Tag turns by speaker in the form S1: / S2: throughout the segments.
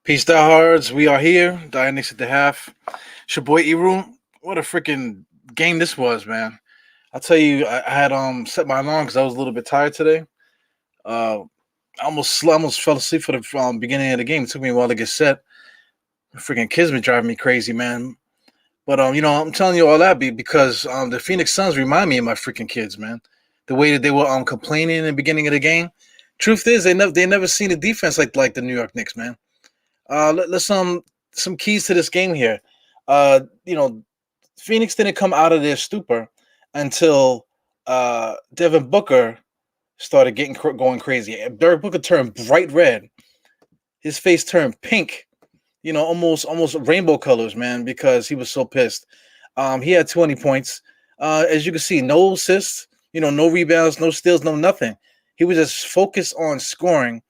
S1: Peace, diehards. We are here. DiehardKnicks at the half. It's your boy Eru. What a freaking game this was, man. I'll tell you, I had set my alarm because I was a little bit tired today. Uh, I almost fell asleep for the beginning of the game. It took me a while to get set. Freaking kids been driving me crazy, man. But I'm telling you all that because the Phoenix Suns remind me of my freaking kids, man. The way that they were complaining in the beginning of the game. Truth is, they never seen a defense like the New York Knicks, man. Let's some keys to this game here. Uh, you know, Phoenix didn't come out of their stupor until Devin Booker started going crazy. Derek Booker turned bright red. His face turned pink. Almost rainbow colors, man, because he was so pissed. He had 20 points. As you can see, no assists. No rebounds, no steals, no nothing. He was just focused on scoring.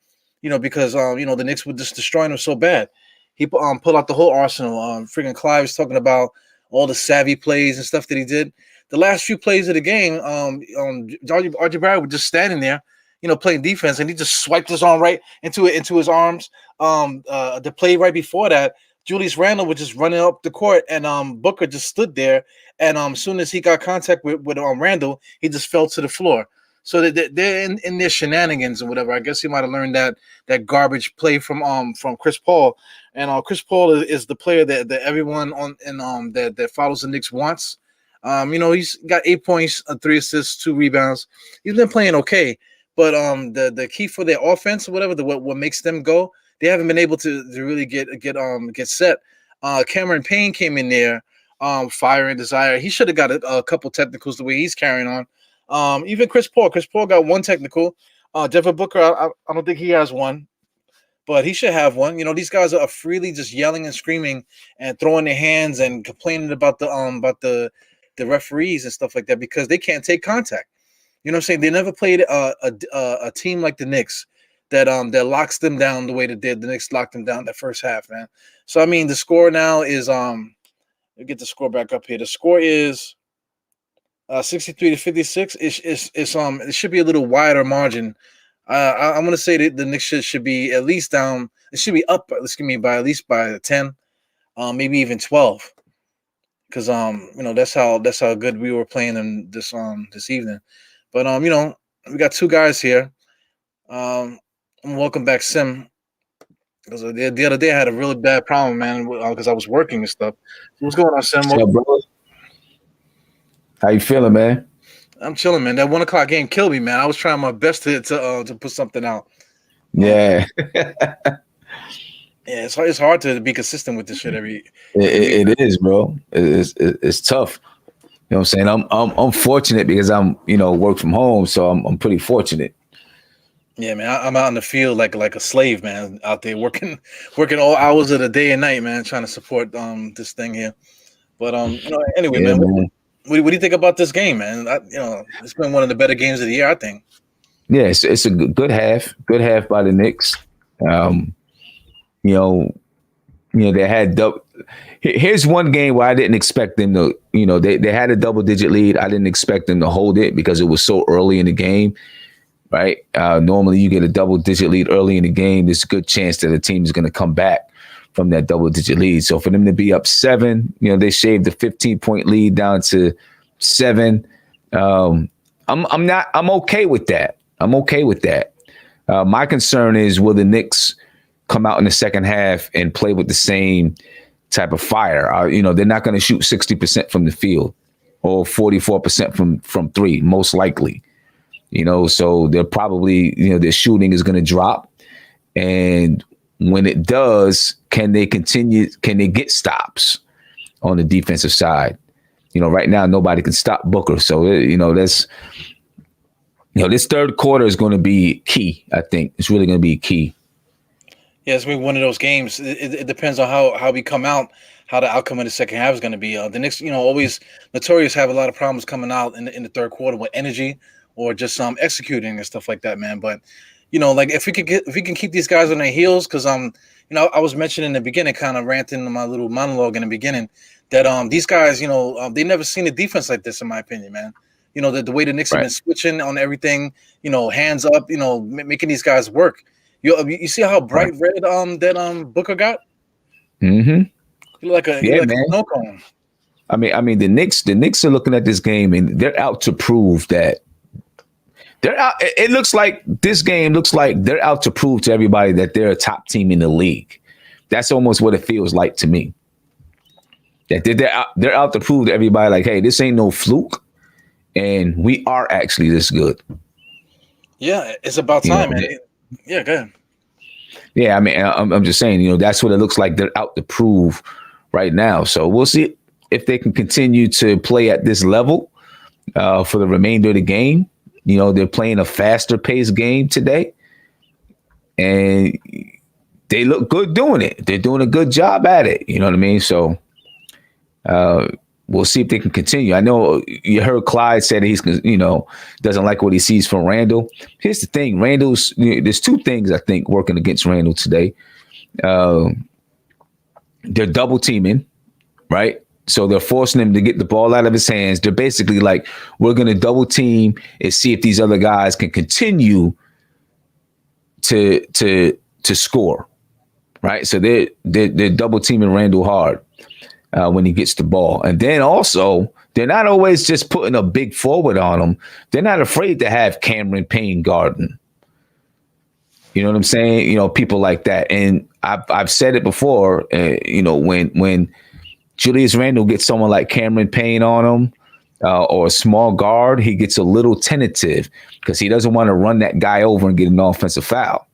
S1: Because the Knicks were just destroying him so bad. He pulled out the whole arsenal. Freaking Clive was talking about all the savvy plays and stuff that he did. The last few plays of the game, RJ Barrett was just standing there, playing defense, and he just swiped his arm right into his arms. The play right before that, Julius Randle was just running up the court, and Booker just stood there. And as soon as he got contact with Randle, he just fell to the floor. So they're in their shenanigans and whatever. I guess he might have learned that garbage play from Chris Paul, and Chris Paul is the player that everyone that follows the Knicks wants. He's got 8 points, 3 assists, 2 rebounds. He's been playing okay, but the key for their offense or whatever, what makes them go, they haven't been able to really get set. Cameron Payne came in there, fire and desire. He should have got a couple technicals the way he's carrying on. Even Chris Paul got one technical. Devin Booker, I don't think he has one, but he should have one. These guys are freely just yelling and screaming and throwing their hands and complaining about the referees and stuff like that because they can't take contact. You know what I'm saying? They never played a team like the Knicks that locks them down the way that the Knicks locked them down that first half, man. So I mean, the score now is let me get the score back up here. The score is 63-56. It should be a little wider margin. I'm going to say that the Knicks should be at least down. It should be up. By at least by 10, maybe even 12. Because that's how good we were playing them this evening. But we got two guys here. Welcome back, Sim. Because the other day I had a really bad problem, man, because I was working and stuff. What's going on, Sim?
S2: What's up, bro? How you feeling, man?
S1: I'm chilling, man. That 1 o'clock game killed me, man. I was trying my best to put something out.
S2: Yeah.
S1: Yeah, it's hard to be consistent with this shit every.
S2: It is, bro. It's tough. You know what I'm saying? I'm fortunate because I'm work from home, so I'm pretty fortunate.
S1: Yeah, man. I'm out in the field like a slave, man. Out there working all hours of the day and night, man, trying to support this thing here. But anyway,
S2: Yeah,
S1: man. What do you think about this game, man? It's been one of the better games of the year, I think.
S2: Yeah, it's a good half by the Knicks. They had here's one game where I didn't expect them to, they had a double-digit lead. I didn't expect them to hold it because it was so early in the game, right? Normally you get a double-digit lead early in the game. There's a good chance that the team is going to come back from that double-digit lead. So for them to be up 7, they shaved the 15-point lead down to 7. I'm okay with that. I'm okay with that. My concern is, will the Knicks come out in the second half and play with the same type of fire? They're not going to shoot 60% from the field or 44% from 3, most likely. So they're probably, their shooting is going to drop. And when it does, can they get stops on the defensive side? Right now, nobody can stop Booker. So, this third quarter is going to be key. I think it's really going to be key.
S1: Yeah, it's going to be one of those games. It depends on how we come out, how the outcome of the second half is going to be. The Knicks, always notorious have a lot of problems coming out in the third quarter with energy or just executing and stuff like that, man. But like if we can keep these guys on their heels, because I was mentioning in the beginning, kind of ranting in my little monologue in the beginning, that these guys, they never seen a defense like this, in my opinion, man. The way the Knicks have been switching on everything, hands up, making these guys work. You see how bright red that Booker got?
S2: Mm-hmm.
S1: He look like
S2: Yeah,
S1: a
S2: man.
S1: snow cone.
S2: I mean, the Knicks are looking at this game and they're out to prove that they're out. It looks like this game looks like they're out to prove to everybody that they're a top team in the league. That's almost what it feels like to me. That they're out to prove to everybody, like, hey, this ain't no fluke, and we are actually this good.
S1: Yeah, it's about
S2: You know,
S1: time, man. Yeah, go ahead.
S2: yeah. I mean, I'm just saying, that's what it looks like they're out to prove right now. So we'll see if they can continue to play at this level for the remainder of the game. They're playing a faster paced game today, and they look good doing it. They're doing a good job at it. You know what I mean? So we'll see if they can continue. I know you heard Clyde say that he's, doesn't like what he sees from Randall. Here's the thing. There's two things I think working against Randall today. They're double teaming, right? So they're forcing him to get the ball out of his hands. They're basically like, we're going to double team and see if these other guys can continue to score, right? So they're double teaming Randall hard when he gets the ball. And then also, they're not always just putting a big forward on him. They're not afraid to have Cameron Payne guarding. You know what I'm saying? People like that. And I've said it before, when Julius Randle gets someone like Cameron Payne on him or a small guard, he gets a little tentative because he doesn't want to run that guy over and get an offensive foul.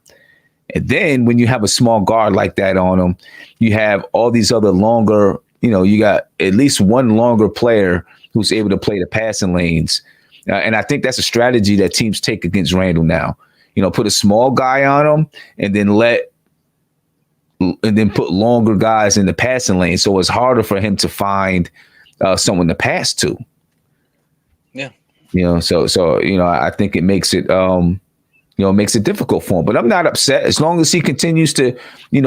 S2: And then when you have a small guard like that on him, you have all these other longer, you got at least one longer player who's able to play the passing lanes. And I think that's a strategy that teams take against Randle now. Put a small guy on him and then put longer guys in the passing lane. So it's harder for him to find someone to pass to.
S1: Yeah.
S2: So I think it makes it, makes it difficult for him. But I'm not upset as long as he continues to,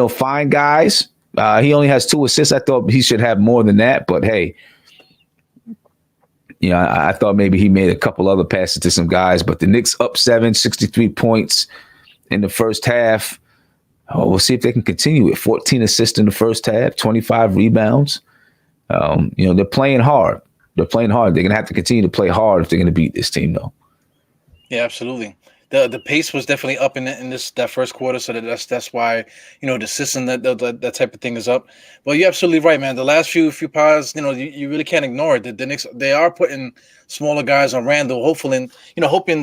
S2: find guys. He only has 2 assists. I thought he should have more than that. But hey, I thought maybe he made a couple other passes to some guys. But the Knicks up 63 points in the first half. Oh, we'll see if they can continue it. 14 assists in the first half, 25 rebounds. They're playing hard. They're playing hard. They're going to have to continue to play hard if they're going to beat this team, though.
S1: Yeah, absolutely. The pace was definitely up in that first quarter, so that's why the system that type of thing is up. But you're absolutely right, man. The last few pods, you really can't ignore it. The Knicks, they are putting smaller guys on Randall, hoping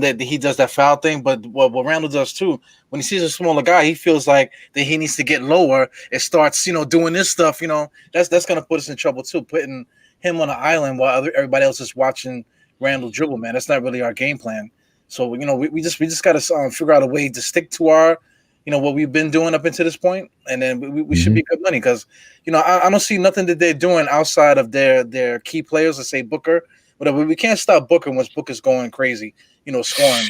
S1: that he does that foul thing. But what Randall does too, when he sees a smaller guy, he feels like that he needs to get lower and starts doing this stuff. That's gonna put us in trouble too, putting him on an island while everybody else is watching Randall dribble. Man, that's not really our game plan. So we just got to figure out a way to stick to our what we've been doing up until this point, and then we should be good money because I don't see nothing that they're doing outside of their key players. Let's say Booker, but we can't stop Booker once Booker's going crazy, scoring.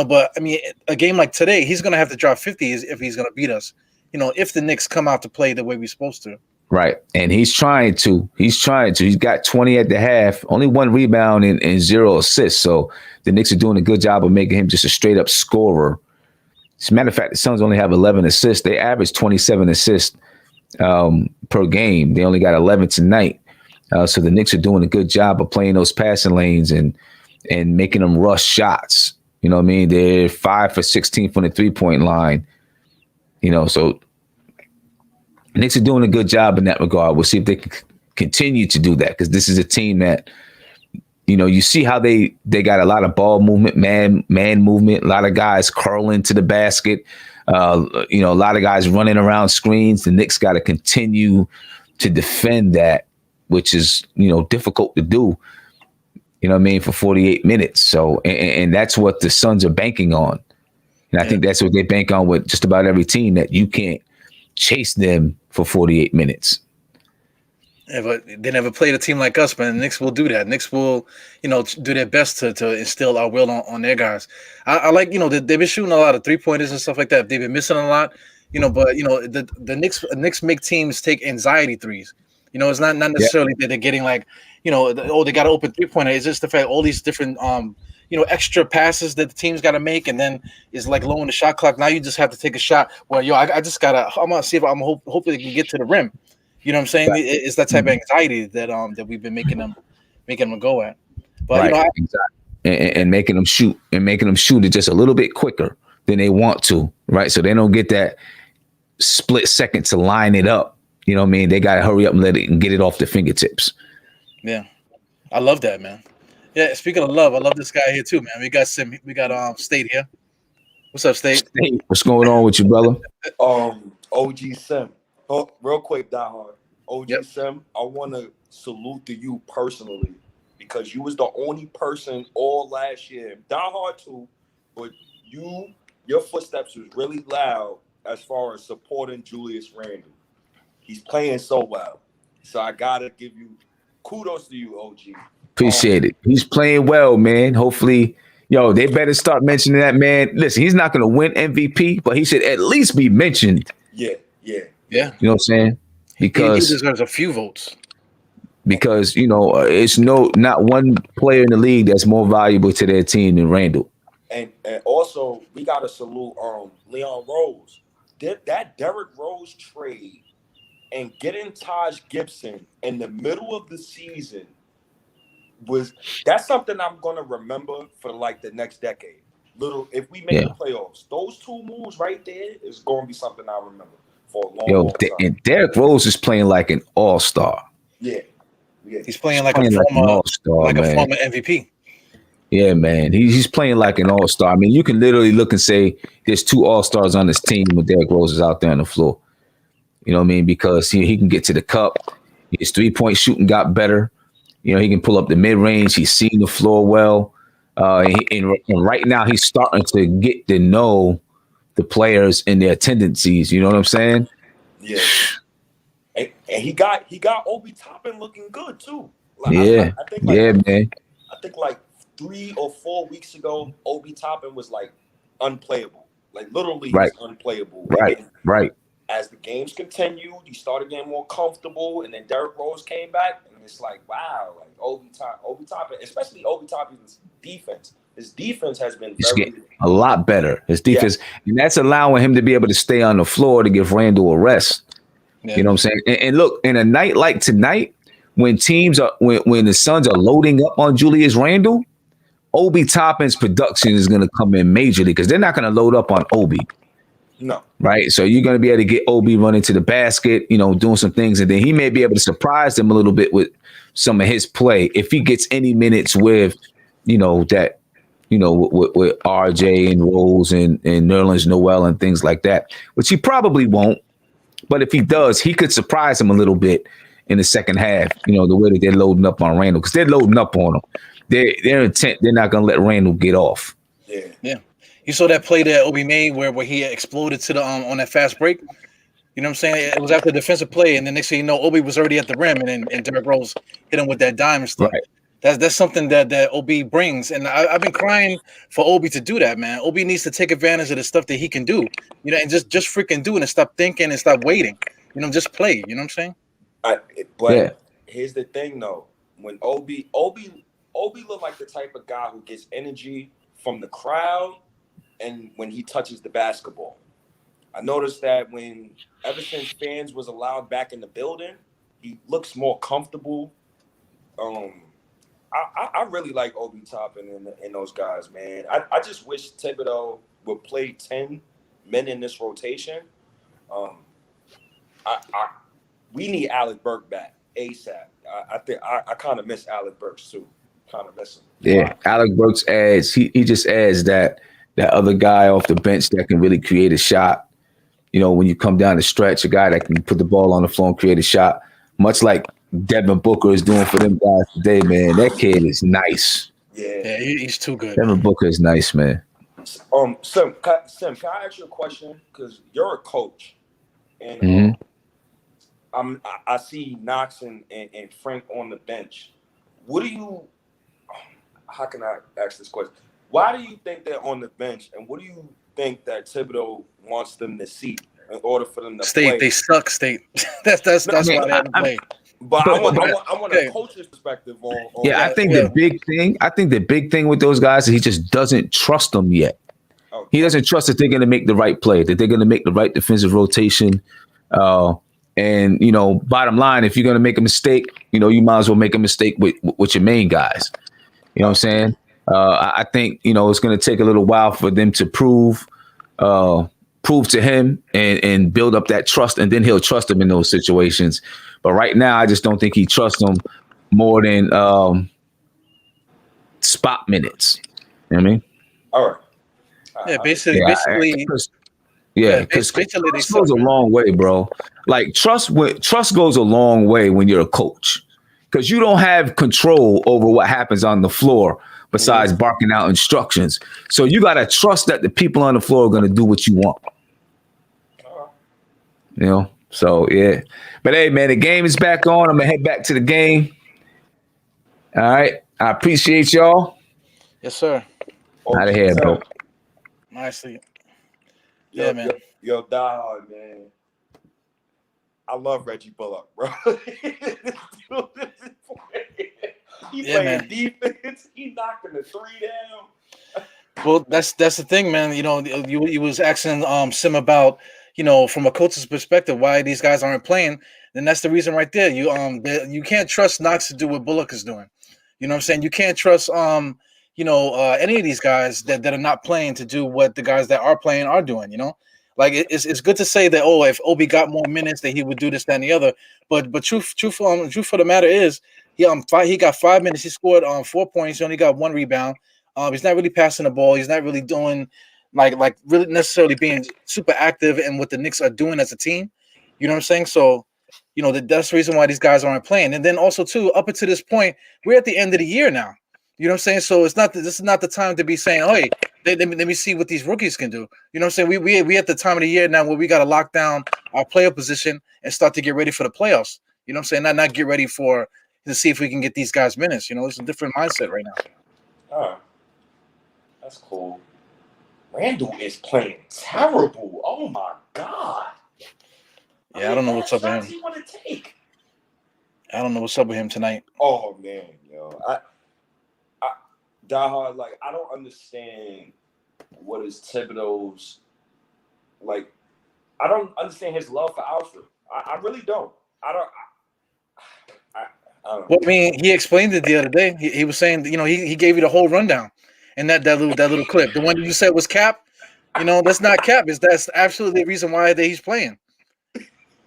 S1: But I mean, a game like today, he's gonna have to drop 50 if he's gonna beat us. If the Knicks come out to play the way we're supposed to.
S2: Right. And he's trying to. He's got 20 at the half, only 1 rebound and 0 assists. So the Knicks are doing a good job of making him just a straight up scorer. As a matter of fact, the Suns only have 11 assists. They average 27 assists per game. They only got 11 tonight. So the Knicks are doing a good job of playing those passing lanes and making them rush shots. You know what I mean? They're 5 for 16 from the 3-point line. So Knicks are doing a good job in that regard. We'll see if they can continue to do that because this is a team that, you see how they got a lot of ball movement, man movement, a lot of guys curling to the basket, a lot of guys running around screens. The Knicks got to continue to defend that, which is, difficult to do, for 48 minutes. So, and that's what the Suns are banking on. And I think that's what they bank on with just about every team, that you can't chase them for 48 minutes.
S1: Yeah, but they never played a team like us, man. Knicks will do that. Knicks will, do their best to instill our will on their guys. I like, they've been shooting a lot of 3-pointers and stuff like that. They've been missing a lot, but the Knicks make teams take anxiety threes. It's not necessarily that they're getting like, they got to open 3-pointer. It's just the fact all these different extra passes that the team's got to make, and then is like low in the shot clock. Now you just have to take a shot. Well, I just gotta. I'm gonna see if hopefully they can get to the rim. You know what I'm saying?
S2: Right.
S1: It's that type of anxiety that we've been making them go at. But
S2: Right. Exactly. And making them shoot it just a little bit quicker than they want to, right? So they don't get that split second to line it up. You know what I mean? They got to hurry up and let it and get it off the fingertips.
S1: Yeah, I love that, man. Yeah, speaking of love, I love this guy here too, man. We got State here. What's up, State?
S2: What's going on with you, brother?
S3: OG Sim. Oh, real quick, Diehard. OG
S1: Yep.
S3: Sim, I want to salute to you personally because you was the only person all last year, Diehard too, but your footsteps was really loud as far as supporting Julius Randle. He's playing so well. So I got to give you kudos to you, OG.
S2: Appreciate it. He's playing well, man. Hopefully, they better start mentioning that, man. Listen, he's not going to win MVP, but he should at least be mentioned.
S3: Yeah.
S1: Yeah.
S2: You know what I'm saying?
S1: Because he deserves a few votes.
S2: Because, it's not one player in the league that's more valuable to their team than Randle.
S3: And also, we got to salute Leon Rose. That Derrick Rose trade and getting Taj Gibson in the middle of the season that's something I'm gonna remember for like the next decade. If we make the playoffs, those two moves right there is gonna be something I remember for a long time.
S2: And Derrick Rose is playing like an all-star.
S3: Yeah.
S1: He's playing like a former MVP.
S2: Yeah, man. He's playing like an all-star. I mean, you can literally look and say there's two all-stars on this team when Derrick Rose is out there on the floor. You know what I mean? Because he can get to the cup. His three-point shooting got better. He can pull up the mid-range. He's seen the floor well. And right now he's starting to get to know the players and their tendencies. You know what I'm saying?
S3: Yeah. And he got Obi Toppin looking good too.
S2: I think man.
S3: I think like 3 or 4 weeks ago, Obi Toppin was like unplayable. Like literally he's unplayable.
S2: Right.
S3: As the games continued, he started getting more comfortable, and then Derrick Rose came back, and it's like, wow, like Obi Toppin, especially Obi Toppin's defense. His defense has been
S2: a lot better. His defense, and that's allowing him to be able to stay on the floor to give Randle a rest. Yeah. You know what I'm saying? And look, in a night like tonight, when the Suns are loading up on Julius Randle, Obi Toppin's production is going to come in majorly because they're not going to load up on Obi.
S3: No.
S2: Right. So you're going to be able to get Obi running to the basket, doing some things. And then he may be able to surprise them a little bit with some of his play. If he gets any minutes with, with RJ and Rose and Nerlens Noel and things like that, which he probably won't. But if he does, he could surprise him a little bit in the second half, the way that they're loading up on Randle because they're loading up on him. Their intent, they're not going to let Randle get off.
S3: Yeah.
S1: Yeah. You saw that play that Obi made where he exploded to the on that fast break. You know what I'm saying? It was after the defensive play, and the next thing you know, Obi was already at the rim, and Derrick Rose hit him with that dime and stuff. Right. That's something that Obi brings, and I've been crying for Obi to do that, man. Obi needs to take advantage of the stuff that he can do, and just freaking do it and stop thinking and stop waiting. Just play. You know what I'm saying?
S3: Here's the thing, though. When Obi looked like the type of guy who gets energy from the crowd. And when he touches the basketball, I noticed that ever since fans was allowed back in the building, he looks more comfortable. I really like Obi Toppin and those guys, man. I just wish Thibodeau would play 10 men in this rotation. We need Alec Burke back ASAP. I think I kind of miss Alec Burks too. Kind of miss him.
S2: Yeah, Alec Burks adds. He just adds that other guy off the bench that can really create a shot. When you come down the stretch, a guy that can put the ball on the floor and create a shot, much like Devin Booker is doing for them guys today, man. That kid is nice.
S3: Yeah,
S1: he's too good.
S2: Devin Booker is nice, man.
S3: Sim, can I ask you a question? Because you're a coach, and I see Knox and Frank on the bench. How can I ask this question? Why do you think they're on the bench, and what do you think that Thibodeau wants them to see in order for them to play?
S1: They suck. State. That's why they haven't played.
S3: But I want
S1: okay.
S3: a coach's perspective on
S2: Yeah, I think the big thing with those guys is he just doesn't trust them yet.
S3: Okay.
S2: He doesn't trust that they're going to make the right play, that they're going to make the right defensive rotation. And, you know, bottom line, if you're going to make a mistake, you know, you might as well make a mistake with your main guys. You know what I'm saying? I think, you know, it's going to take a little while for them to prove to him and build up that trust, and then he'll trust them in those situations. But right now, I just don't think he trusts them more than spot minutes. You know what I mean?
S3: All right.
S1: Yeah, basically,
S2: Because
S1: basically
S2: trust goes a long way, bro. Like trust goes a long way when you're a coach, because you don't have control over what happens on the floor besides barking out instructions. So you gotta trust that the people on the floor are gonna do what you want. You know. So yeah, but hey, man, the game is back on. I'm gonna head back to the game. All right, I appreciate y'all.
S1: Yes, sir.
S2: Out of here, bro.
S1: Nicely.
S3: Yo,
S1: Yeah, man.
S3: Yo, diehard, man. I love Reggie Bullock, bro. He playing defense. He knocking the three down.
S1: Well, that's the thing, man. You know, you was asking Sim about, you know, from a coach's perspective, why these guys aren't playing. Then that's the reason right there. You can't trust Knox to do what Bullock is doing. You know what I'm saying? You can't trust any of these guys that are not playing to do what the guys that are playing are doing. You know, like it's good to say that, oh, if Obi got more minutes, that he would do this, that, and the other. But truth for the matter is, he got 5 minutes. He scored 4 points. He only got 1 rebound. He's not really passing the ball. He's not really doing like really necessarily being super active in what the Knicks are doing as a team. You know what I'm saying? So, you know, that's the reason why these guys aren't playing. And then also too, up until this point, we're at the end of the year now. You know what I'm saying? So this is not the time to be saying, oh, hey, let me see what these rookies can do. You know what I'm saying? We at the time of the year now where we got to lock down our player position and start to get ready for the playoffs. You know what I'm saying? Not get ready to see if we can get these guys minutes. You know, it's a different mindset right now.
S3: Oh, that's cool. Randall is playing terrible. Oh my God.
S1: Yeah, I don't know what's up with him.
S3: He want to take.
S1: I don't know what's up with him tonight.
S3: Oh man, yo, I diehard. Like, I don't understand what is Thibodeau's. Like, I don't understand his love for Alfred. I really don't. I don't.
S1: Well, I mean, he explained it the other day. He was saying, you know, he gave you the whole rundown, and that little clip, the one you said was Cap. You know, that's not Cap. That's absolutely the reason why he's playing.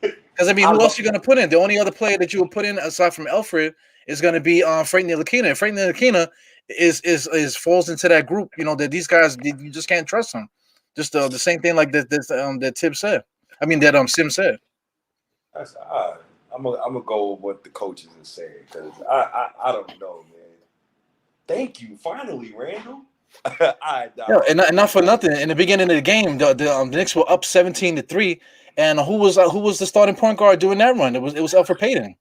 S1: Because I mean, who else are you going to put in? The only other player that you would put in aside from Alfred is going to be Frank Ntilikina. Frank Ntilikina is falls into that group. You know, that these guys, you just can't trust them. Just the same thing like that Tib said. I mean that Sim said.
S3: That's I'm gonna go with what the coaches are saying, because I don't know, man. Thank you, finally, Randall.
S1: Yeah, and not for nothing. In the beginning of the game, the Knicks were up 17-3, and who was the starting point guard doing that run? It was Elfrid Payton.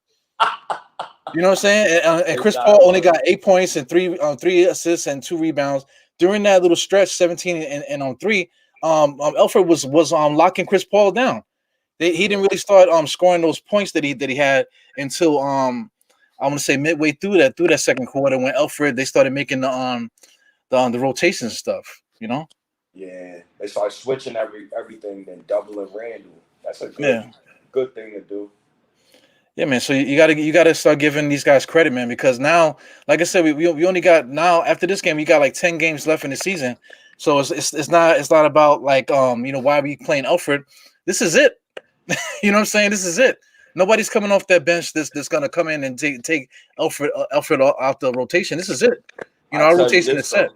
S1: You know what I'm saying? And Chris Paul only got 8 points and three assists and 2 rebounds during that little stretch, 17 and on 3. Elfrid was locking Chris Paul down. He didn't really start scoring those points that he had until I want to say midway through that second quarter, when Elfrid, they started making the rotations and stuff, you know.
S3: Yeah, they started switching everything and doubling Randall. That's a good thing to do.
S1: Yeah, man. So you gotta start giving these guys credit, man, because now, like I said, we only got, now after this game, we got like 10 games left in the season. So it's not about like why are we playing Elfrid? This is it. You know what I'm saying? This is it. Nobody's coming off that bench that's gonna come in and take Elfrid out the rotation. This is it. You know, our rotation is set.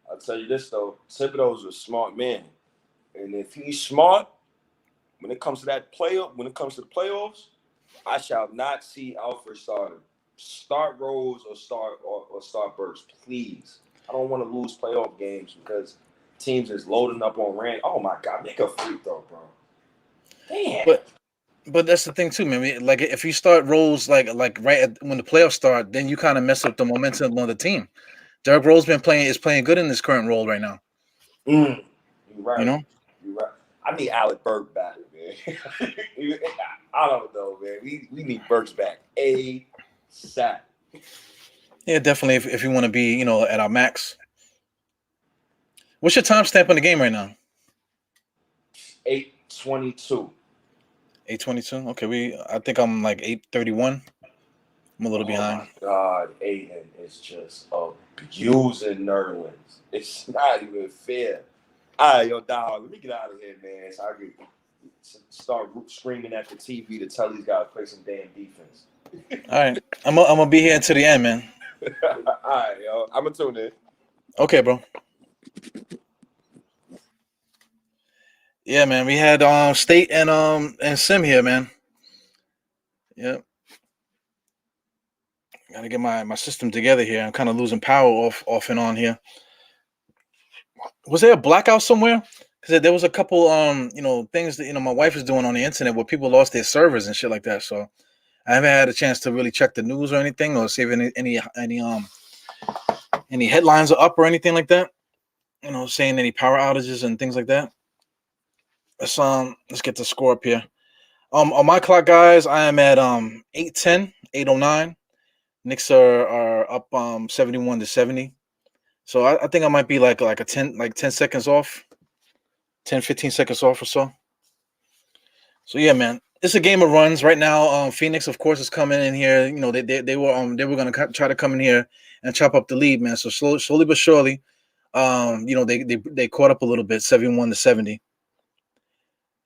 S3: I'll tell you this though, Thibodeau's a smart man, and if he's smart, when it comes to the playoffs, I shall not see Alfred start Rose or start Burks, please. I don't want to lose playoff games because teams is loading up on Rand. Oh my God, make a free throw, bro. Damn.
S1: But that's the thing too, man. Like if you start Rose like right when the playoffs start, then you kind of mess up the momentum of the team. Derrick Rose is playing good in this current role right now.
S3: You're right.
S1: You know?
S3: You're right. I need Alec Burke back, man. I don't know, man. We need Burks back. ASAP.
S1: Yeah, definitely. If you want to be, at our max. What's your timestamp on the game right now?
S3: 8:22.
S1: 8:22. Okay, I think I'm like 8:31. I'm a little
S3: Oh
S1: behind.
S3: my God, Aiden is just abusing Nerlens. It's not even fair. All right, yo, dog, let me get out of here, man. So I can start screaming at the TV to tell these guys to play some damn defense.
S1: All right, I'm gonna be here until the end, man.
S3: All right, yo, I'm gonna tune in.
S1: Okay, bro. Yeah, man. We had State and Sim here, man. Yep. Gotta get my system together here. I'm kind of losing power off and on here. Was there a blackout somewhere? Because there was a couple things that my wife is doing on the internet where people lost their servers and shit like that. So I haven't had a chance to really check the news or anything or see if any headlines are up or anything like that. Saying any power outages and things like that. Let's get the score up here. On my clock, guys, I am at 8:10, 8:09. Knicks are up 71-70. So I think I might be like a 10 seconds off, 10, 15 seconds off or so. So yeah, man, it's a game of runs right now. Phoenix, of course, is coming in here. They were gonna try to come in here and chop up the lead, man. So slowly but surely, they caught up a little bit, 71-70.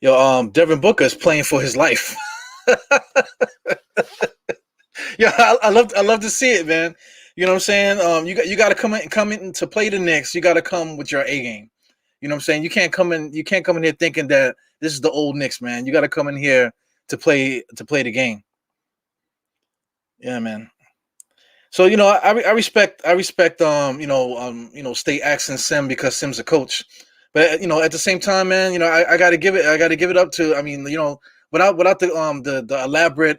S1: Yo, Devin Booker is playing for his life. Yeah, I love to see it, man. You know what I'm saying? You got to come in to play the Knicks. You got to come with your A game. You know what I'm saying? You can't come in here thinking that this is the old Knicks, man. You got to come in here to play the game. Yeah, man. So I respect State asking Sim because Sim's a coach, but at the same time, man, I got to give it up to, without the elaborate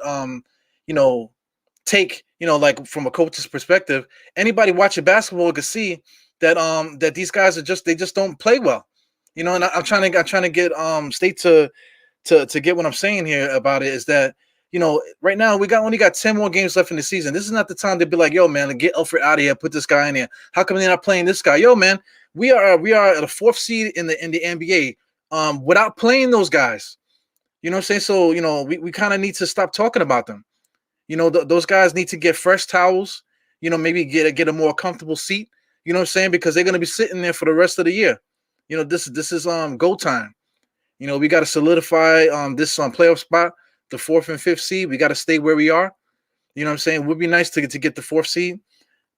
S1: take, like from a coach's perspective, anybody watching basketball could see that that these guys they just don't play well, and I'm trying to get State to get what I'm saying here about it is that right now we only got 10 more games left in the season. This is not the time to be like, yo, man, get Alfred out of here, put this guy in here. How come they're not playing this guy? Yo, man, we are at a 4th seed in the NBA without playing those guys. You know what I'm saying? So we kind of need to stop talking about them. Those guys need to get fresh towels, maybe get a more comfortable seat, you know what I'm saying? Because they're going to be sitting there for the rest of the year. This is go time. We got to solidify this playoff spot, the 4th and 5th seed. We got to stay where we are. You know what I'm saying? It would be nice to get the 4th seed,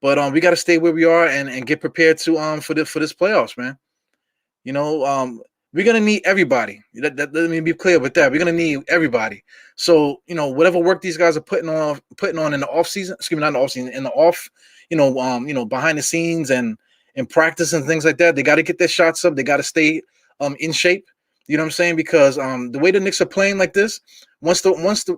S1: but we got to stay where we are and get prepared to for this playoffs, man. We're gonna need everybody. Let me be clear with that. We're gonna need everybody. So whatever work these guys are putting on in the off season, excuse me, not in the off season, in the off, behind the scenes and in practice and things like that, they got to get their shots up. They got to stay in shape. You know what I'm saying? Because the way the Knicks are playing like this, once the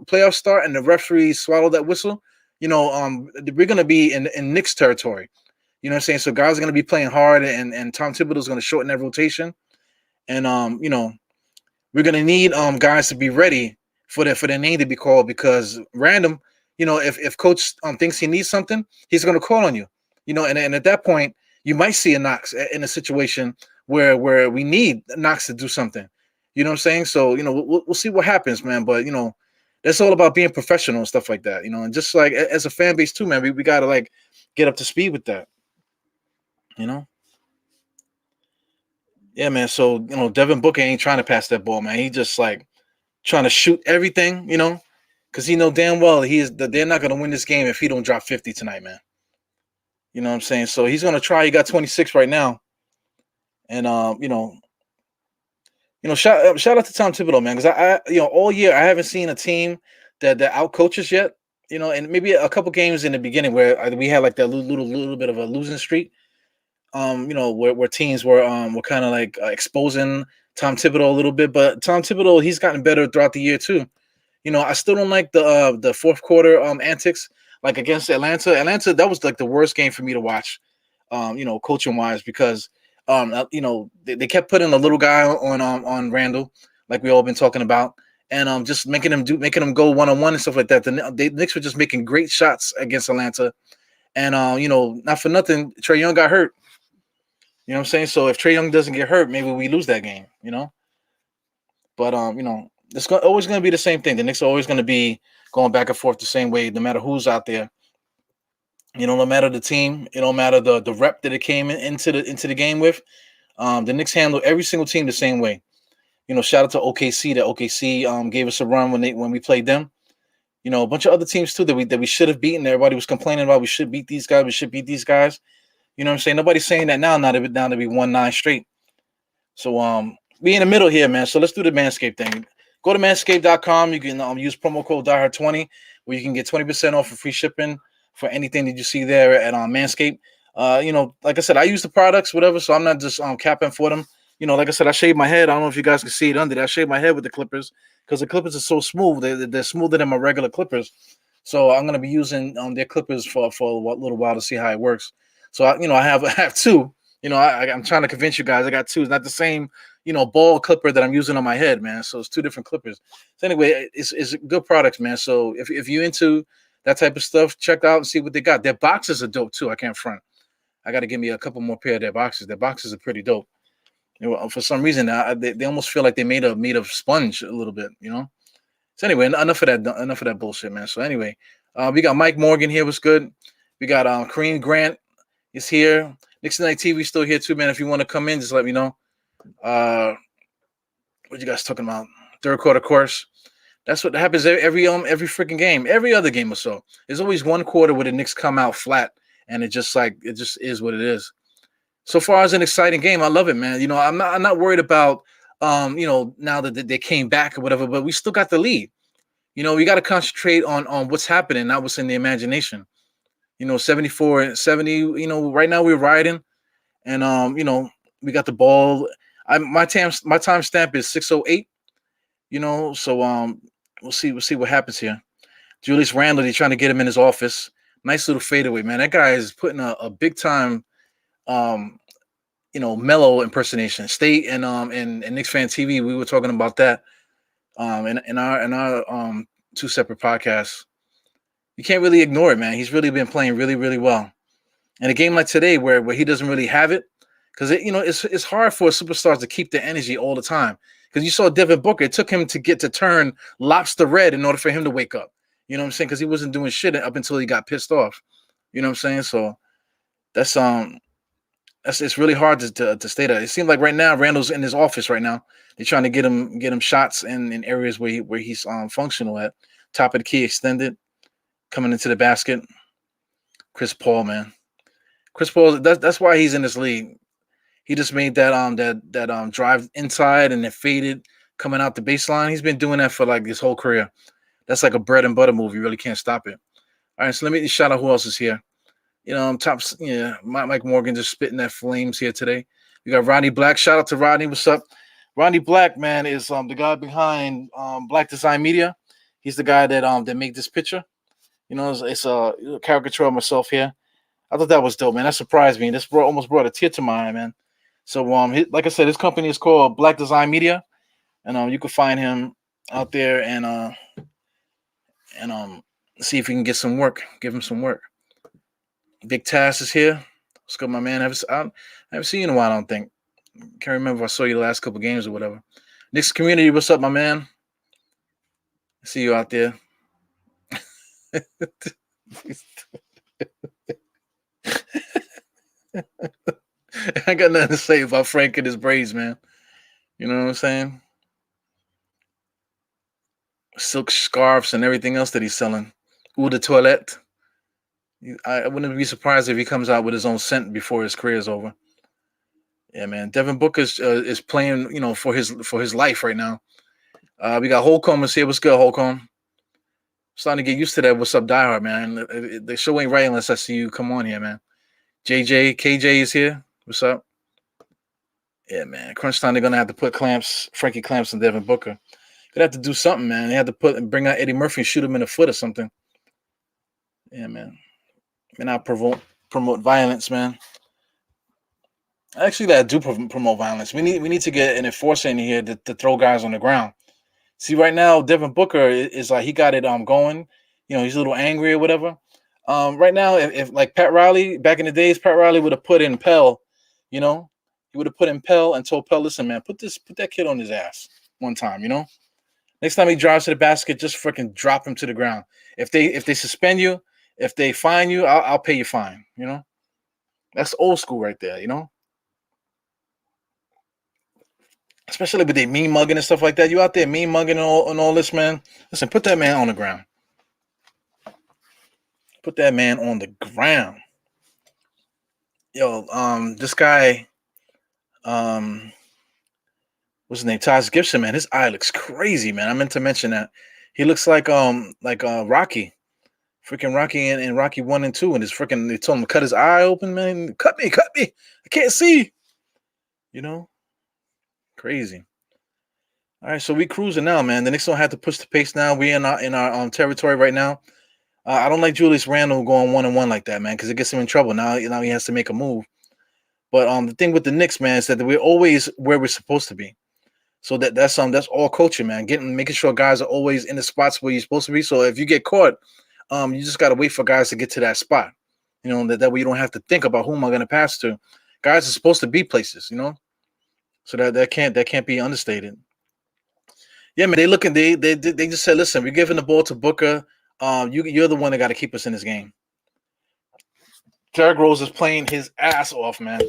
S1: playoffs start and the referees swallow that whistle, we're gonna be in Knicks territory. You know what I'm saying? So guys are gonna be playing hard, and Tom Thibodeau is gonna shorten that rotation. And we're gonna need guys to be ready for their name to be called, because random, if coach thinks he needs something, he's gonna call on you. And at that point, you might see a Knox in a situation where we need Knox to do something. You know what I'm saying? So we'll see what happens, man. But that's all about being professional and stuff like that. And just like as a fan base too, man, we gotta like get up to speed with that. Yeah, man. So Devin Booker ain't trying to pass that ball, man. He just like trying to shoot everything, because he know damn well they're not gonna win this game if he don't drop 50 tonight, man. You know what I'm saying? So he's gonna try. He got 26 right now, and shout out to Tom Thibodeau, man, because I all year I haven't seen a team that out coaches yet. And maybe a couple games in the beginning where we had like that little bit of a losing streak. Where teams were kind of like exposing Tom Thibodeau a little bit, but Tom Thibodeau, he's gotten better throughout the year too. I still don't like the fourth quarter antics like against Atlanta. Atlanta, that was like the worst game for me to watch, coaching wise, because they kept putting a little guy on Randall, like we all been talking about, and just making them go 1-on-1 and stuff like that. The Knicks were just making great shots against Atlanta, and not for nothing, Trae Young got hurt. You know what I'm saying? So if Trae Young doesn't get hurt, maybe we lose that game. But it's always going to be the same thing. The Knicks are always going to be going back and forth the same way, no matter who's out there. No matter the team, it don't matter the rep that it came into the game with. The Knicks handle every single team the same way. Shout out to OKC. That OKC gave us a run when we played them. A bunch of other teams too that we should have beaten. Everybody was complaining about we should beat these guys. We should beat these guys. You know what I'm saying? Nobody's saying that now. Now that we won 9 straight. So we in the middle here, man. So let's do the Manscaped thing. Go to manscaped.com. You can use promo code DiehardKnicks20, where you can get 20% off for free shipping for anything that you see there at Manscaped. Like I said, I use the products, whatever, so I'm not just capping for them. Like I said, I shaved my head. I don't know if you guys can see it under there. I shaved my head with the clippers because the clippers are so smooth. They're smoother than my regular clippers. So I'm going to be using their clippers for a little while to see how it works. So I have 2. I'm trying to convince you guys. I got 2. It's not the same, ball clipper that I'm using on my head, man. So it's 2 different clippers. So anyway, it's good products, man. So if you're into that type of stuff, check out and see what they got. Their boxes are dope too. I can't front. I got to give me a couple more pair of their boxes. Their boxes are pretty dope. For some reason, they almost feel like they made of sponge a little bit, So anyway, enough of that bullshit, man. So anyway, we got Mike Morgan here. What's good? We got Kareem Grant is here. Knicks Tonight TV still here too, man. If you want to come in, just let me know. What you guys talking about? Third quarter course. That's what happens every freaking game, every other game or so. There's always one quarter where the Knicks come out flat, and it just is what it is. So far as an exciting game, I love it, man. I'm not worried about now that they came back or whatever, but we still got the lead. We got to concentrate on what's happening, not what's in the imagination. 74-70. Right now we're riding, and we got the ball. My time stamp is 6:08. So we'll see what happens here. Julius Randle, they're trying to get him in his office. Nice little fadeaway, man. That guy is putting a big time, Mellow impersonation. State and Knicks Fan TV, we were talking about that in our 2 separate podcasts. You can't really ignore it, man. He's really been playing really, really well. And a game like today, where he doesn't really have it, because it's hard for superstars to keep their energy all the time. Because you saw Devin Booker, it took him to turn lobster red in order for him to wake up. You know what I'm saying? Because he wasn't doing shit up until he got pissed off. You know what I'm saying? So that's it's really hard to stay there. It seems like right now Randall's in his office right now. They're trying to get him shots in areas where he's functional at. Top of the key extended, coming into the basket. Chris Paul, man. Chris Paul, that's why he's in this league. He just made that drive inside and then faded coming out the baseline. He's been doing that for like his whole career. That's like a bread and butter move. You really can't stop it. All right, so let me shout out who else is here. Mike Morgan just spitting that flames here today. We got Rodney Black. Shout out to Rodney. What's up? Rodney Black, man, is the guy behind Black Design Media. He's the guy that made this picture. It's a caricature of myself here. I thought that was dope, man. That surprised me. This almost brought a tear to my eye, man. So, like I said, his company is called Black Design Media, and you can find him out there and see if you can get some work. Give him some work. Big Tass is here. What's good, my man? I haven't seen you in a while, I don't think. Can't remember if I saw you the last couple games or whatever. Knicks community, what's up, my man? I see you out there. I got nothing to say about Frank and his braids, man. You know what I'm saying? Silk scarves and everything else that he's selling. Eau de toilette. I wouldn't be surprised if he comes out with his own scent before his career is over. Yeah, man. Devin Booker is playing, for his life right now. We got Holcomb is here. What's good, Holcomb? Starting to get used to that. What's up, Diehard, man? The show ain't right unless I see you come on here, man. KJ is here. What's up? Yeah, man. Crunchtime, they're gonna have to put Frankie clamps on Devin Booker. Gonna have to do something, man. They have to bring out Eddie Murphy and shoot him in the foot or something. Yeah, man. And not promote violence, man. Actually, that do promote violence. We need to get an enforcer in here to throw guys on the ground. See, right now, Devin Booker is like he got it going. He's a little angry or whatever. Right now, if like Pat Riley back in the days, Pat Riley would have put in Pell. He would have put in Pell and told Pell, listen, man, put that kid on his ass one time. Next time he drives to the basket, just freaking drop him to the ground. If they suspend you, if they fine you, I'll pay your fine. That's old school right there. Especially with they mean mugging and stuff like that. You out there mean mugging and all this, man. Listen, put that man on the ground. Put that man on the ground. Yo, this guy, what's his name? Taj Gibson, man. His eye looks crazy, man. I meant to mention that. He looks like Rocky. Freaking Rocky in Rocky 1 and 2. And they told him to cut his eye open, man. Cut me. I can't see. Crazy. All right, so we cruising now, man. The Knicks don't have to push the pace now. We in our territory right now. I don't like Julius Randle going 1-1 like that, man, because it gets him in trouble. Now he has to make a move. But the thing with the Knicks, man, is that we're always where we're supposed to be. So that's all coaching, man. Making sure guys are always in the spots where you're supposed to be. So if you get caught, you just gotta wait for guys to get to that spot. That way you don't have to think about who am I gonna pass to. Guys are supposed to be places, So that can't be understated. Yeah, man. They just said, listen, we're giving the ball to Booker. You're the one that got to keep us in this game. Derrick Rose is playing his ass off, man.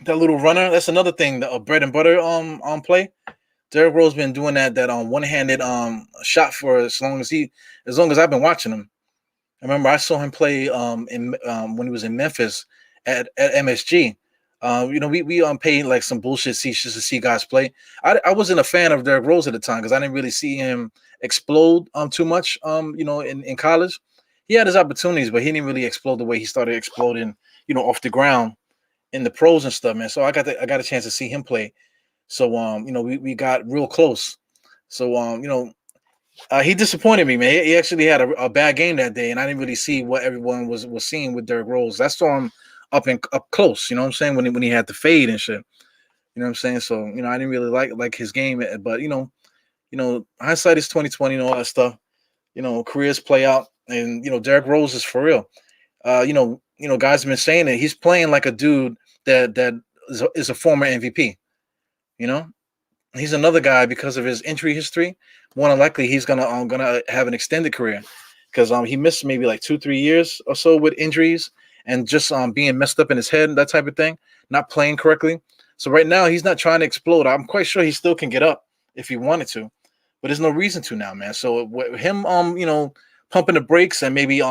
S1: That little runner, that's another thing. The bread and butter on play. Derrick Rose been doing that one-handed shot for as long as I've been watching him. I remember I saw him play when he was in Memphis at MSG. We paid like some bullshit seats just to see guys play. I wasn't a fan of Derrick Rose at the time because I didn't really see him explode too much in college. He had his opportunities, but he didn't really explode the way he started exploding, off the ground in the pros and stuff, man. So I got a chance to see him play. So we got real close. So he disappointed me, man. He actually had a bad game that day, and I didn't really see what everyone was seeing with Derrick Rose. I saw him up close, you know what I'm saying, when he had to fade and shit. You know what I'm saying? So, I didn't really like his game, but hindsight is 2020 and all that stuff. Careers play out, and Derrick Rose is for real. Guys have been saying it. He's playing like a dude that is a former MVP. He's another guy because of his injury history. More than likely, he's gonna have an extended career because he missed maybe like 2-3 years or so with injuries. And just being messed up in his head, that type of thing, not playing correctly. So right now, he's not trying to explode. I'm quite sure he still can get up if he wanted to, but there's no reason to now, man. So with him, pumping the brakes and maybe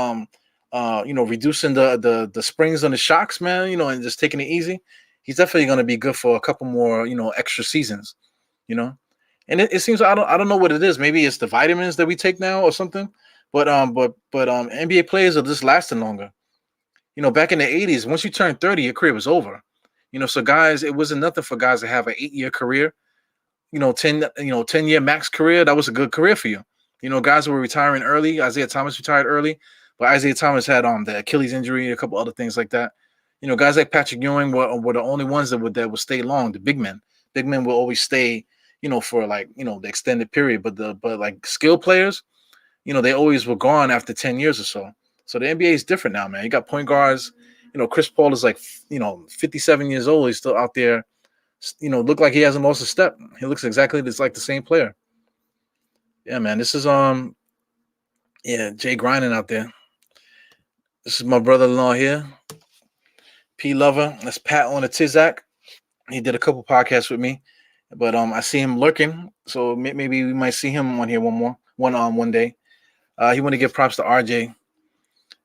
S1: reducing the springs on the shocks, man, and just taking it easy, he's definitely going to be good for a couple more, extra seasons, And it seems I don't know what it is. Maybe it's the vitamins that we take now or something. But NBA players are just lasting longer. Back in the 80s, once you turn 30, your career was over. So guys, it wasn't nothing for guys to have an 8-year career, 10-year max career. That was a good career for you. Guys were retiring early. Isaiah Thomas retired early, but Isaiah Thomas had the Achilles injury, a couple other things like that. Guys like Patrick Ewing were the only ones that would stay long. The big men will always stay, for the extended period. But like skill players, they always were gone after 10 years or so. So the NBA is different now, man. You got point guards. Chris Paul is like, 57 years old. He's still out there. Look like he hasn't lost a step. He looks exactly just like the same player. Yeah, man. This is Jay Grinding out there. This is my brother-in-law here, P Lover. That's Pat on the Tizak. He did a couple podcasts with me, but I see him lurking. So maybe we might see him on here one day. He want to give props to RJ.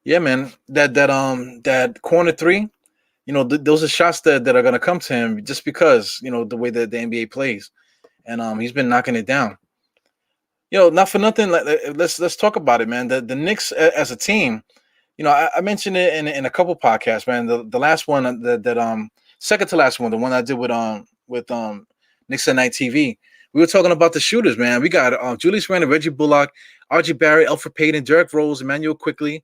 S1: Yeah, man, that corner three, those are shots that are gonna come to him just because the way that the NBA plays, and he's been knocking it down. Not for nothing. Let's talk about it, man. The Knicks as a team, I mentioned it in a couple podcasts, man. The last one that second to last one, the one I did with Knicks at Night TV. We were talking about the shooters, man. We got Julius Randle, Reggie Bullock, RJ Barrett, Elfrid Payton, Derrick Rose, Emmanuel Quickly.